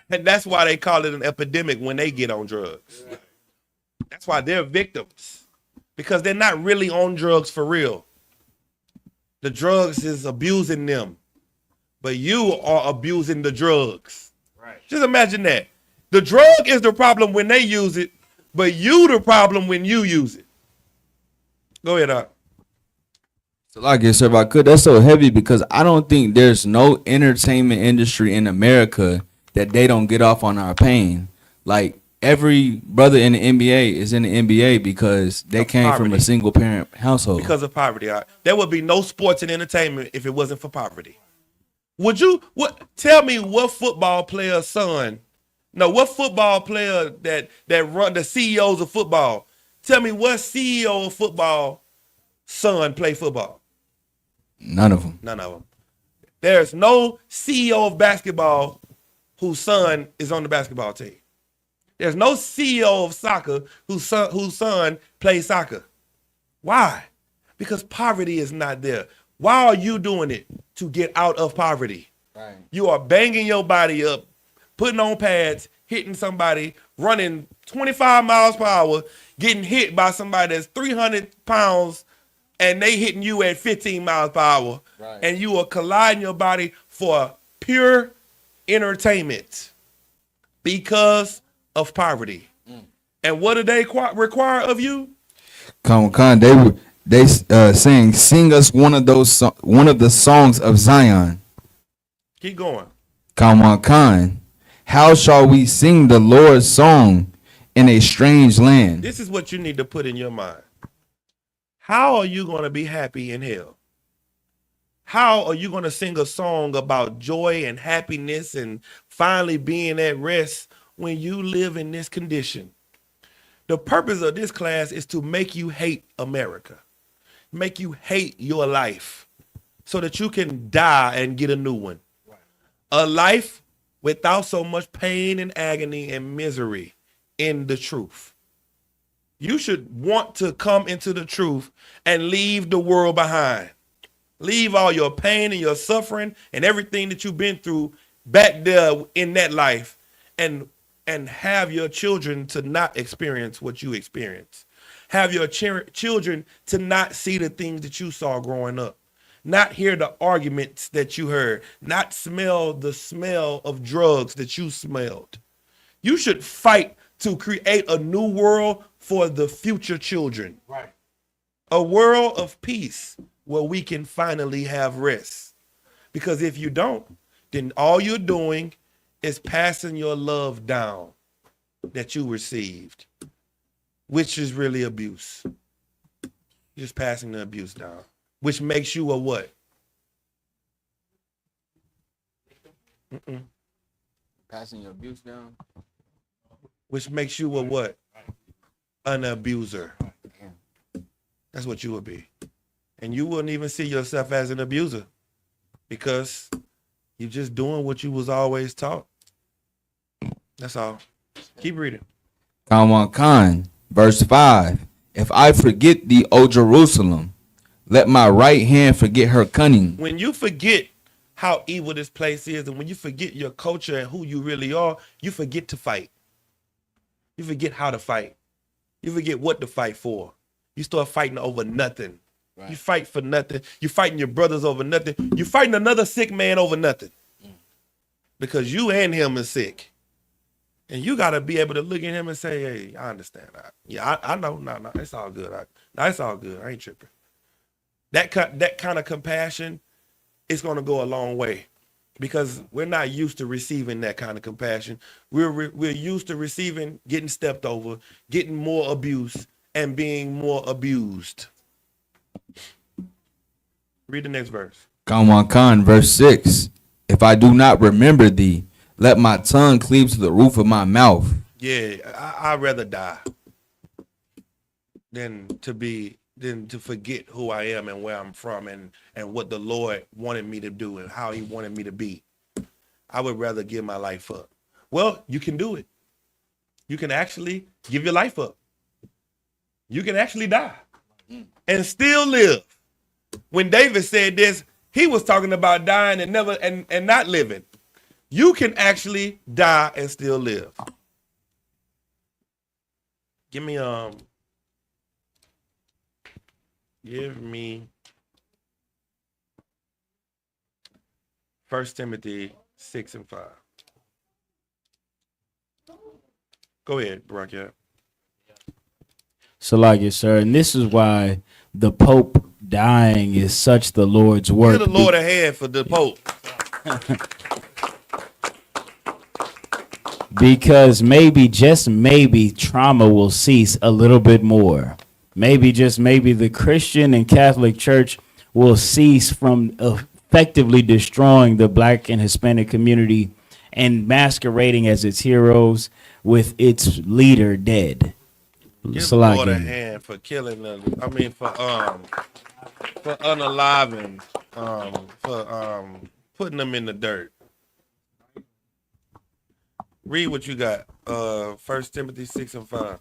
And that's why they call it an epidemic when they get on drugs. That's why they're victims, because they're not really on drugs for real. The drugs is abusing them, but you are abusing the drugs. Right. Just imagine that. The drug is the problem when they use it, but you the problem when you use it. Go ahead, Doc. So like I said, if I could, that's so heavy because I don't think there's no entertainment industry in America that they don't get off on our pain. Like every brother in the NBA is in the NBA because they came from a single parent household. Because of poverty. There would be no sports and entertainment if it wasn't for poverty. Tell me what football player's son, what football player that run the CEOs of football, tell me what CEO of football son play football? None of them. None of them. There's no CEO of basketball whose son is on the basketball team. There's no CEO of soccer whose son plays soccer. Why? Because poverty is not there. Why are you doing it? To get out of poverty. Right. You are banging your body up, putting on pads, hitting somebody, running 25 miles per hour, getting hit by somebody that's 300 pounds, and they hitting you at 15 miles per hour. Right. And you are colliding your body for pure entertainment because of poverty. And what do they require of you? Khan, they saying, sing us one of the songs of Zion. Keep going. Khan, how shall we sing the Lord's song in a strange land? This is what you need to put in your mind. How are you going to be happy in hell? How are you going to sing a song about joy and happiness and finally being at rest when you live in this condition? The purpose of this class is to make you hate America, make you hate your life so that you can die and get a new one. A life without so much pain and agony and misery in the truth. You should want to come into the truth and leave the world behind. Leave all your pain and your suffering and everything that you've been through back there in that life and have your children to not experience what you experienced. Have your children to not see the things that you saw growing up. Not hear the arguments that you heard. Not smell the smell of drugs that you smelled. You should fight to create a new world for the future children. Right. A world of peace where we can finally have rest. Because if you don't, then all you're doing is passing your love down that you received, which is really abuse. You're just passing the abuse down, which makes you a what? Passing your abuse down. Which makes you a what? An abuser. That's what you would be. And you wouldn't even see yourself as an abuser because you're just doing what you was always taught. That's all. Keep reading. Khan, verse 5. If I forget thee, O Jerusalem, let my right hand forget her cunning. When you forget how evil this place is, and when you forget your culture and who you really are, you forget to fight. You forget how to fight. You forget what to fight for. You start fighting over nothing. Right. You fight for nothing. You're fighting your brothers over nothing. You're fighting another sick man over nothing. Because you and him is sick. And you got to be able to look at him and say, hey, I understand. I know. No, it's all good. It's all good. I ain't tripping. That kind of compassion is going to go a long way because we're not used to receiving that kind of compassion. We're used to receiving, getting stepped over, getting more abuse, and being more abused. Read the next verse. Khan, verse 6. If I do not remember thee, let my tongue cleave to the roof of my mouth. Yeah, I'd rather die than to forget who I am and where I'm from and what the Lord wanted me to do and how he wanted me to be. I would rather give my life up. Well, you can do it. You can actually give your life up. You can actually die and still live. When David said this, he was talking about dying and never and not living. You can actually die and still live. Give me 1 Timothy 6 and 5. Go ahead, Barack. So like it, sir, and this is why the Pope dying is such the Lord's work. Give the Lord a hand for the Pope. Because maybe, just maybe, trauma will cease a little bit more. Maybe, just maybe, the Christian and Catholic Church will cease from effectively destroying the Black and Hispanic community and masquerading as its heroes with its leader dead. Give the Lord a hand for killing them. I mean, for unaliving, for putting them in the dirt. Read what you got. 1 Timothy 6 and 5.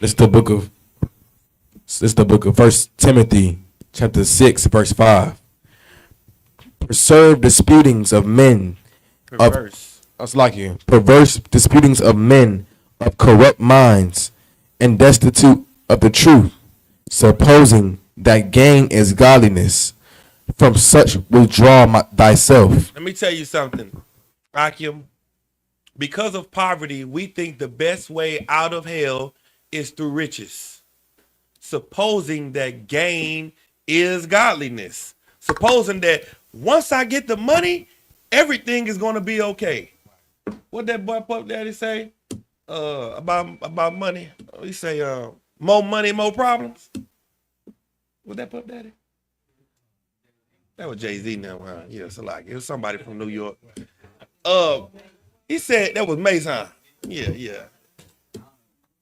It's the book of 1 Timothy chapter 6, verse 5. Perverse disputings of men perverse disputings of men of corrupt minds and destitute of the truth, supposing that gain is godliness. From such withdraw thyself. Let me tell you something, Akim. Because of poverty, we think the best way out of hell is through riches. Supposing that gain is godliness. Supposing that once I get the money, everything is going to be okay. What that boy Pup Daddy say about money? He say, more money, more problems. What that Pup Daddy? That was Jay-Z now, huh? Yeah, so like it was somebody from New York. He said that was Mason. Yeah.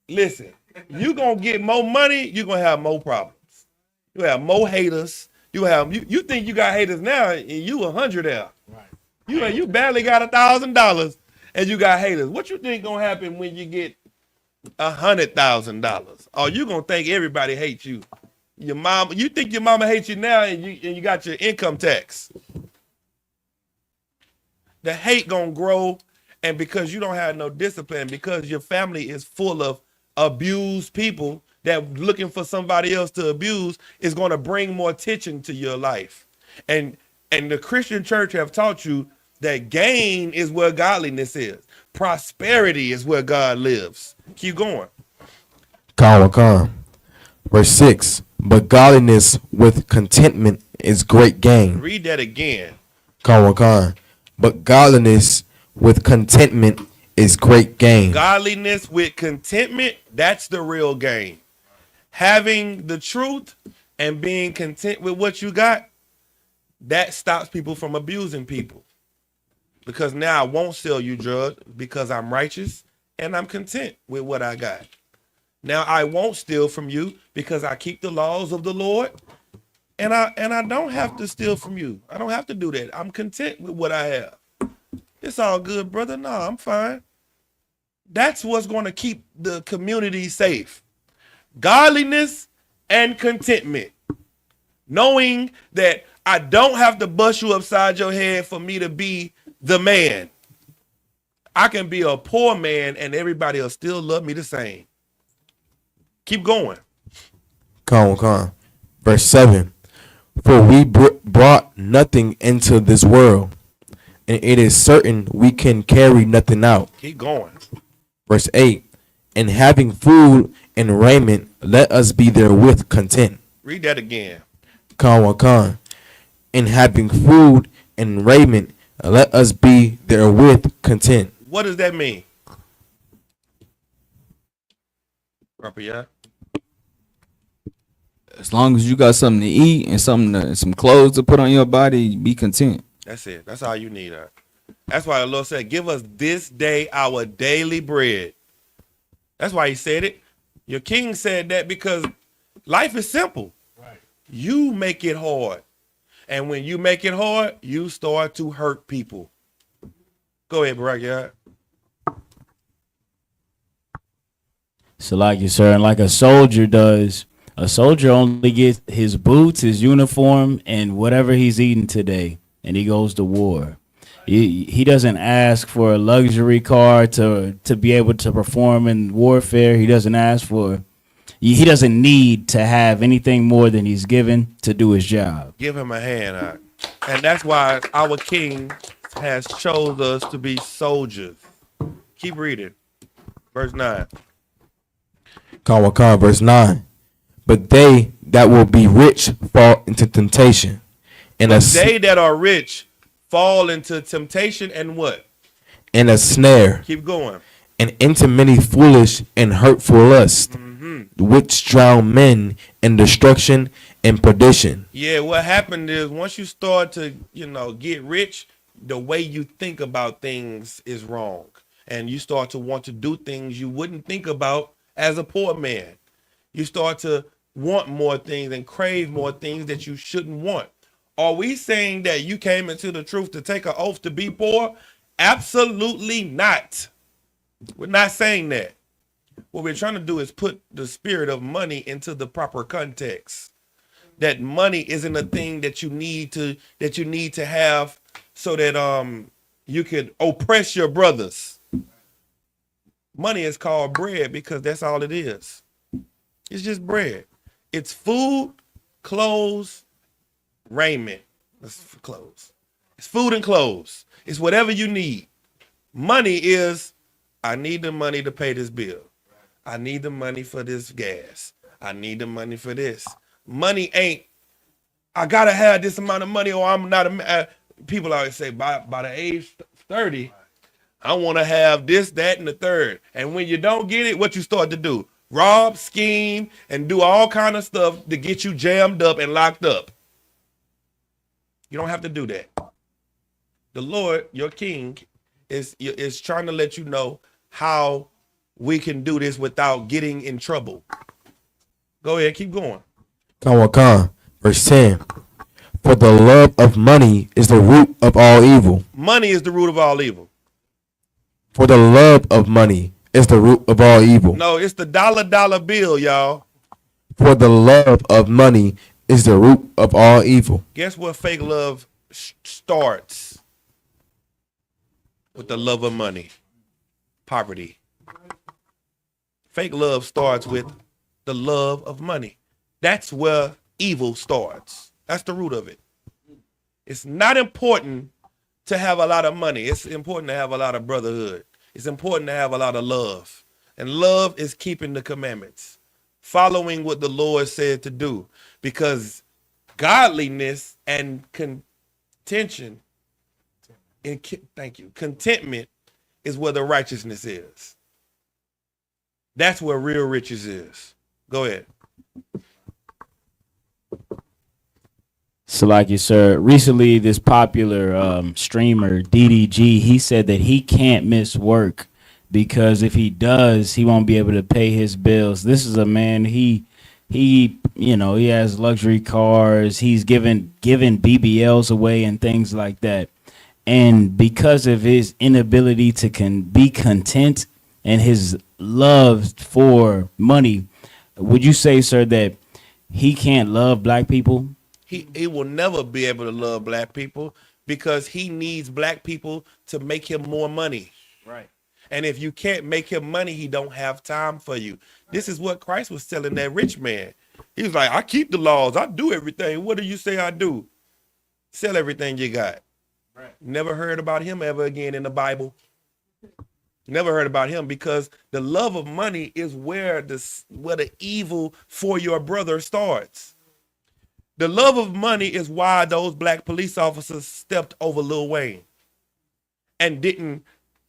Listen, you gonna get more money, you gonna have more problems. You have more haters. You think you got haters now, and you 100 out. Right. You barely got $1,000, and you got haters. What you think gonna happen when you get $100,000? Or you gonna think everybody hates you? Your mom, you think your mama hates you now, and you got your income tax. The hate gonna grow, and because you don't have no discipline, because your family is full of abused people that looking for somebody else to abuse, is gonna bring more attention to your life. And the Christian church have taught you that gain is where godliness is. Prosperity is where God lives. Keep going. Verse 6. But godliness with contentment is great gain. Read that again. But godliness with contentment is great gain. Godliness with contentment, that's the real gain. Having the truth and being content with what you got, that stops people from abusing people. Because now I won't sell you drugs because I'm righteous and I'm content with what I got. Now I won't steal from you because I keep the laws of the Lord, and I don't have to steal from you. I don't have to do that. I'm content with what I have. It's all good, brother. No, I'm fine. That's what's going to keep the community safe. Godliness and contentment. Knowing that I don't have to bust you upside your head for me to be the man. I can be a poor man and everybody will still love me the same. Keep going. Verse 7. For we brought nothing into this world, and it is certain we can carry nothing out. Keep going. Verse 8. And having food and raiment, let us be therewith content. Read that again. And having food and raiment, let us be therewith content. What does that mean? Yeah. As long as you got something to eat and some clothes to put on your body, be content. That's it. That's all you need. That's why the Lord said, give us this day our daily bread. That's why he said it. Your king said that because life is simple. Right. You make it hard. And when you make it hard, you start to hurt people. Go ahead, Barack. So like you, sir, and like a soldier does, a soldier only gets his boots, his uniform, and whatever he's eating today, and he goes to war. He doesn't ask for a luxury car to be able to perform in warfare. He doesn't ask for, he doesn't need to have anything more than he's given to do his job. Give him a hand. And that's why our king has chose us to be soldiers. Keep reading. Verse 9. Verse 9. But they that will be rich fall into temptation. And they that are rich fall into temptation and what? And a snare. Keep going. And into many foolish and hurtful lusts, which drown men in destruction and perdition. Yeah, what happened is once you start to, get rich, the way you think about things is wrong. And you start to want to do things you wouldn't think about as a poor man. You start to want more things and crave more things that you shouldn't want. Are we saying that you came into the truth to take an oath to be poor? Absolutely not. We're not saying that. What we're trying to do is put the spirit of money into the proper context. that money isn't a thing that you need to have so that you could oppress your brothers. Money is called bread because that's all it is. It's just bread. It's food, clothes, raiment. That's for clothes. It's food and clothes. It's whatever you need. Money is, I need the money to pay this bill. I need the money for this gas. I need the money for this. Money ain't, I gotta have this amount of money or I'm not people always say by the age 30, I want to have this, that, and the third. And when you don't get it, what you start to do? Rob, scheme, and do all kind of stuff to get you jammed up and locked up. You don't have to do that. The Lord, your King, is trying to let you know how we can do this without getting in trouble. Go ahead, keep going. Verse 10. For the love of money is the root of all evil. Money is the root of all evil. For the love of money is the root of all evil. No, it's the dollar bill, y'all. For the love of money is the root of all evil. Guess what fake love starts? With the love of money. Poverty. Fake love starts with the love of money. That's where evil starts. That's the root of it. It's not important to have a lot of money. It's important to have a lot of brotherhood. It's important to have a lot of love. And love is keeping the commandments, following what the Lord said to do. Because godliness and contentment is where the righteousness is. That's where real riches is. Go ahead. So like you, sir, recently this popular streamer, DDG, he said that he can't miss work because if he does, he won't be able to pay his bills. This is a man, he has luxury cars. He's given BBLs away and things like that. And because of his inability to be content and his love for money, would you say, sir, that he can't love black people? He will never be able to love black people because he needs black people to make him more money. Right. And if you can't make him money, he don't have time for you. This is what Christ was telling that rich man. He was like, I keep the laws. I do everything. What do you say I do? Sell everything you got. Right. Never heard about him ever again in the Bible. Never heard about him because the love of money is where the evil for your brother starts. The love of money is why those black police officers stepped over Lil Wayne and didn't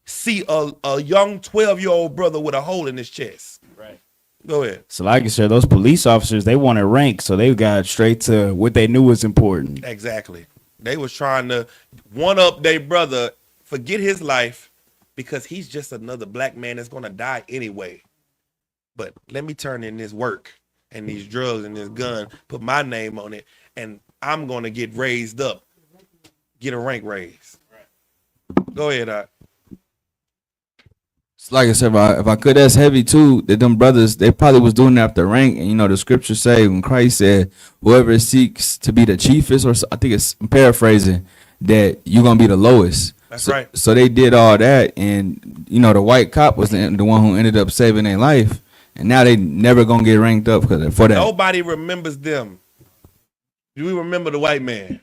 see a young 12-year-old brother with a hole in his chest. Right. Go ahead. So like you said, those police officers, they wanted rank, so they got straight to what they knew was important. Exactly. They was trying to one-up their brother, forget his life, because he's just another black man that's going to die anyway. But let me turn in this work and these drugs and this gun, put my name on it, and I'm going to get raised up, get a rank raise. Right. Go ahead, It's like I said, if I could, that's heavy too. That them brothers, they probably was doing it after rank. And the scriptures say when Christ said, whoever seeks to be the chiefest, or I think I'm paraphrasing, that you're going to be the lowest. That's right. So they did all that. And, the white cop was the one who ended up saving their life. And now they never going to get ranked up for that. Nobody remembers them. We remember the white man.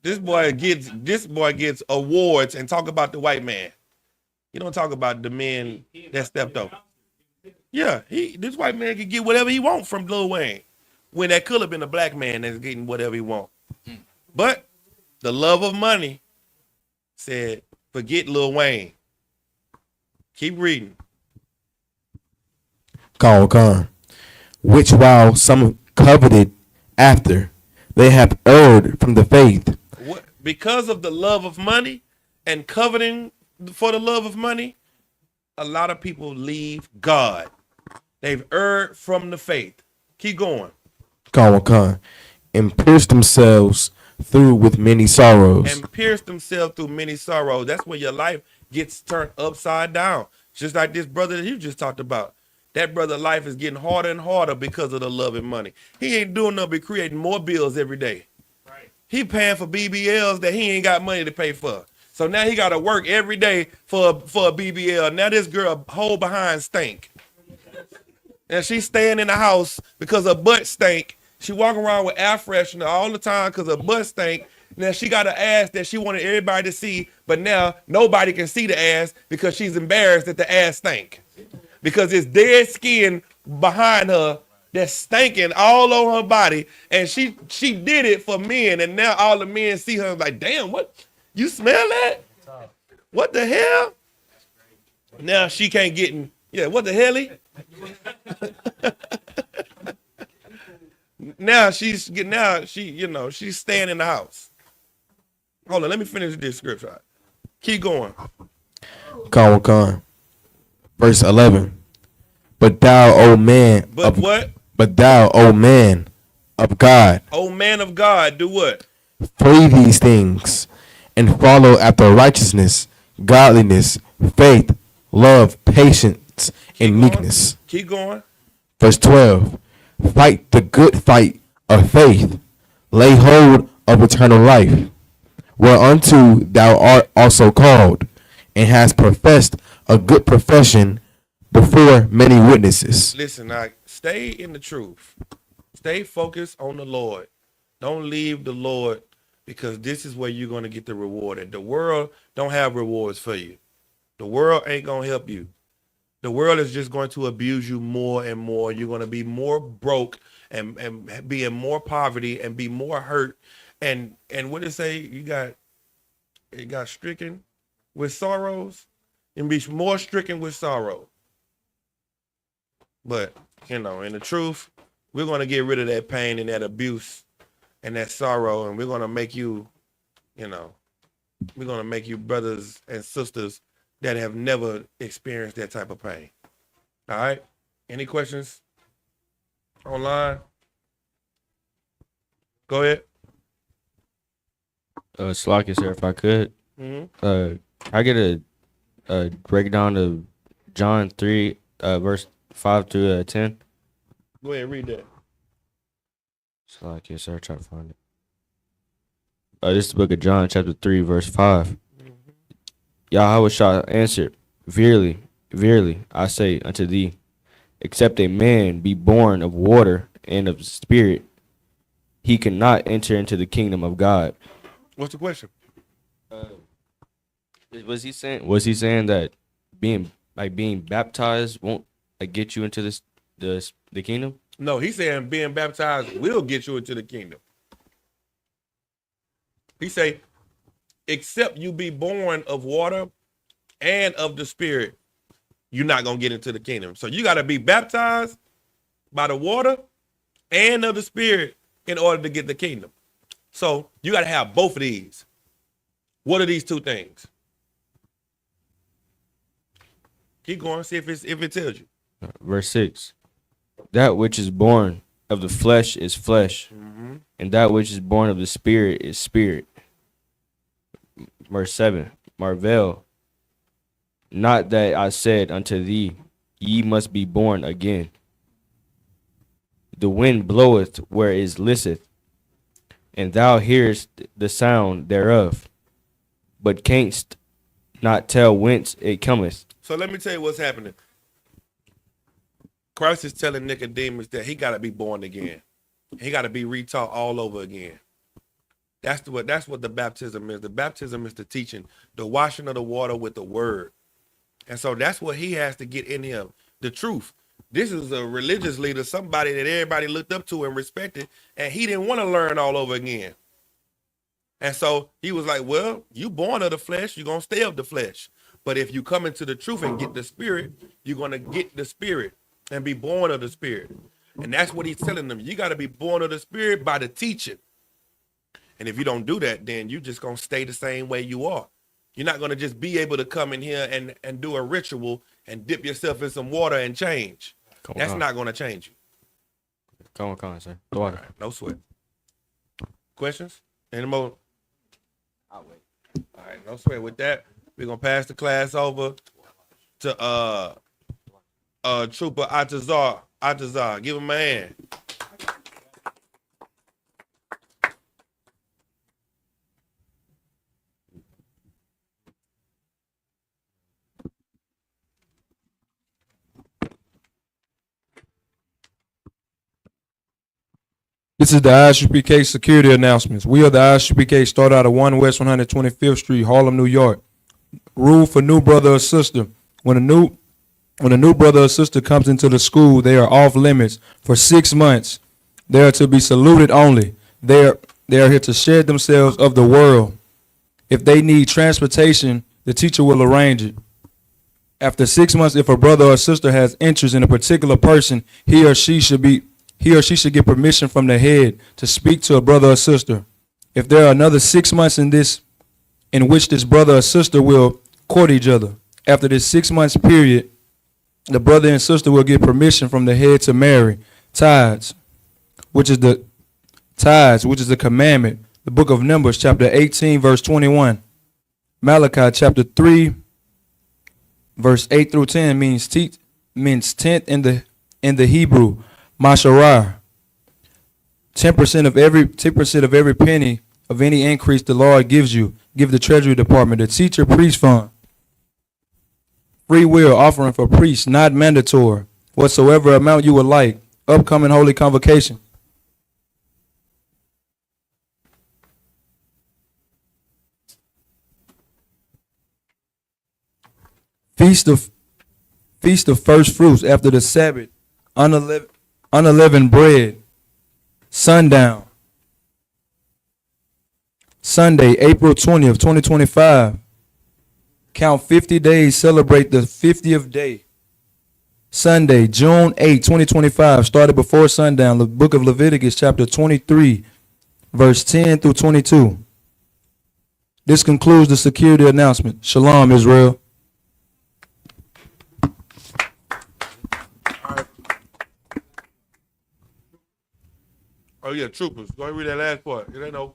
This boy gets awards and talk about the white man. You don't talk about the men that stepped up. Yeah, this white man can get whatever he wants from Lil Wayne, when that could have been a black man that's getting whatever he wants. But the love of money said, forget Lil Wayne. Keep reading. Which while some coveted after, they have erred from the faith. Because of the love of money and coveting for the love of money, a lot of people leave God. They've erred from the faith. Keep going. And pierced themselves through with many sorrows. And pierced themselves through many sorrows. That's where your life gets turned upside down. Just like this brother that you just talked about. that brother's life is getting harder and harder because of the love and money. He ain't doing nothing but creating more bills every day. He paying for BBLs that he ain't got money to pay for. So now he got to work every day for a BBL. Now this girl whole behind stink. And she's staying in the house because her butt stink. She walking around with air freshener all the time because her butt stink. Now she got an ass that she wanted everybody to see, but now nobody can see the ass because she's embarrassed that the ass stink. Because it's dead skin behind her that's stinking all on her body, and she did it for men, and now all the men see her like, damn, what? You smell that? What the hell? Now she can't get in. Yeah, what the hell? Now she's staying in the house. Hold on, let me finish this scripture. Keep going. Con. Verse 11. But thou, O man. But what? But thou, O man of God. O man of God, do what? Flee these things and follow after righteousness, godliness, faith, love, patience, and meekness. Keep going. Verse 12. Fight the good fight of faith. Lay hold of eternal life, whereunto thou art also called, and hast professed a good profession before many witnesses. Listen, stay in the truth. Stay focused on the Lord. Don't leave the Lord, because this is where you're going to get the reward. And the world don't have rewards for you. The world ain't going to help you. The world is just going to abuse you more and more. You're going to be more broke and be in more poverty and be more hurt. And what did it say? It got stricken with sorrows and be more stricken with sorrow. But, in the truth, we're going to get rid of that pain and that abuse and that sorrow. And we're going to make you, we're going to make you brothers and sisters that have never experienced that type of pain. All right? Any questions online? Go ahead. Slacky, sir, if I could. I get a breakdown of John 3, verse 5 through 10. Go ahead, read that. Slacky, sir, try to find it. This is the book of John, chapter 3, verse 5. Yahweh answered, Verily, verily, I say unto thee, except a man be born of water and of spirit, he cannot enter into the kingdom of God. What's the question? Was he saying that being baptized won't get you into the kingdom? No, he's saying being baptized will get you into the kingdom. He say, except you be born of water and of the spirit, you're not going to get into the kingdom. So you got to be baptized by the water and of the spirit in order to get the kingdom. So you got to have both of these. What are these two things? Keep going, see if it tells you. Verse 6. That which is born of the flesh is flesh, and that which is born of the spirit is spirit. Verse 7. Marvel not that I said unto thee, ye must be born again. The wind bloweth where it listeth, and thou hearest the sound thereof, but canst not tell whence it cometh. So let me tell you what's happening. Christ is telling Nicodemus that he got to be born again. He got to be retaught all over again. That's what the baptism is. The baptism is the teaching, the washing of the water with the word. And so that's what he has to get in him, the truth. This is a religious leader, somebody that everybody looked up to and respected, and he didn't want to learn all over again. And so he was like, well, you born of the flesh, you're going to stay of the flesh. But if you come into the truth and get the spirit, you're going to get the spirit and be born of the spirit. And that's what he's telling them. You got to be born of the spirit by the teaching. And if you don't do that, then you're just going to stay the same way you are. You're not going to just be able to come in here and do a ritual and dip yourself in some water and change. That's not going to change you. Come on, sir. The water. All right, no sweat. Questions? Any more? I'll wait. All right, no sweat. With that, we're going to pass the class over to Trooper Yatazaq. Give him a hand. This is the ISUPK security announcements. We of the ISUPK start out at 1 West 125th Street, Harlem, New York. Rule for new brother or sister. When a new brother or sister comes into the school, they are off limits for 6 months. They are to be saluted only. They are here to shed themselves of the world. If they need transportation, the teacher will arrange it. After 6 months, if a brother or sister has interest in a particular person, he or she should get permission from the head to speak to a brother or sister. If there are another 6 months in which this brother or sister will court each other, after this 6 months period, the brother and sister will get permission from the head to marry. Tithes, which is the commandment. The book of Numbers, chapter 18, verse 21. Malachi, chapter 3, verse 8 through 10 means tenth in the Hebrew. Masharah. 10% of every penny of any increase the Lord gives you, give the Treasury Department. The teacher priest fund. Free will offering for priests, not mandatory. Whatsoever amount you would like. Upcoming holy convocation. Feast of first fruits after the Sabbath. Unleavened bread. Sundown. Sunday, April 20th, 2025. Count 50 days, celebrate the 50th day. Sunday, June 8, 2025, started before sundown, the book of Leviticus, chapter 23, verse 10 through 22. This concludes the security announcement. Shalom, Israel. Oh, yeah, troopers. Go ahead and read that last part. It ain't no.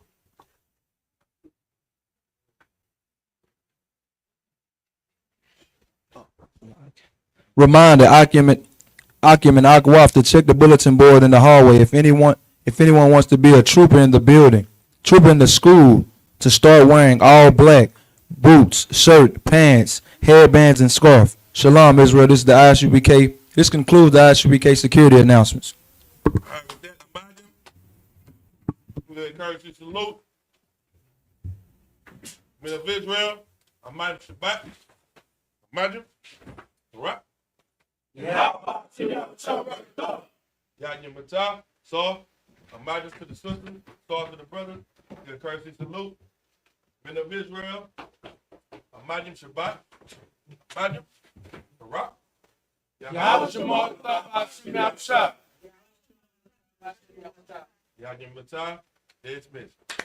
Reminder, Akim and Akwaf to check the bulletin board in the hallway if anyone wants to be a trooper in the building, trooper in the school, to start wearing all black, boots, shirt, pants, headbands, and scarf. Shalom, Israel. This is the ISUPK. This concludes the ISUPK security announcements. All right, with that, we're going to encourage you to salute. Men of Israel, Imagine Shabbat. Imagine. Right. Yahya Matah, so Imagine to the sisters, stars to the brothers, get a courtesy salute. Men of Israel, Imagine Shabbat. Imagine. Right. Yahya Matah, it's missed.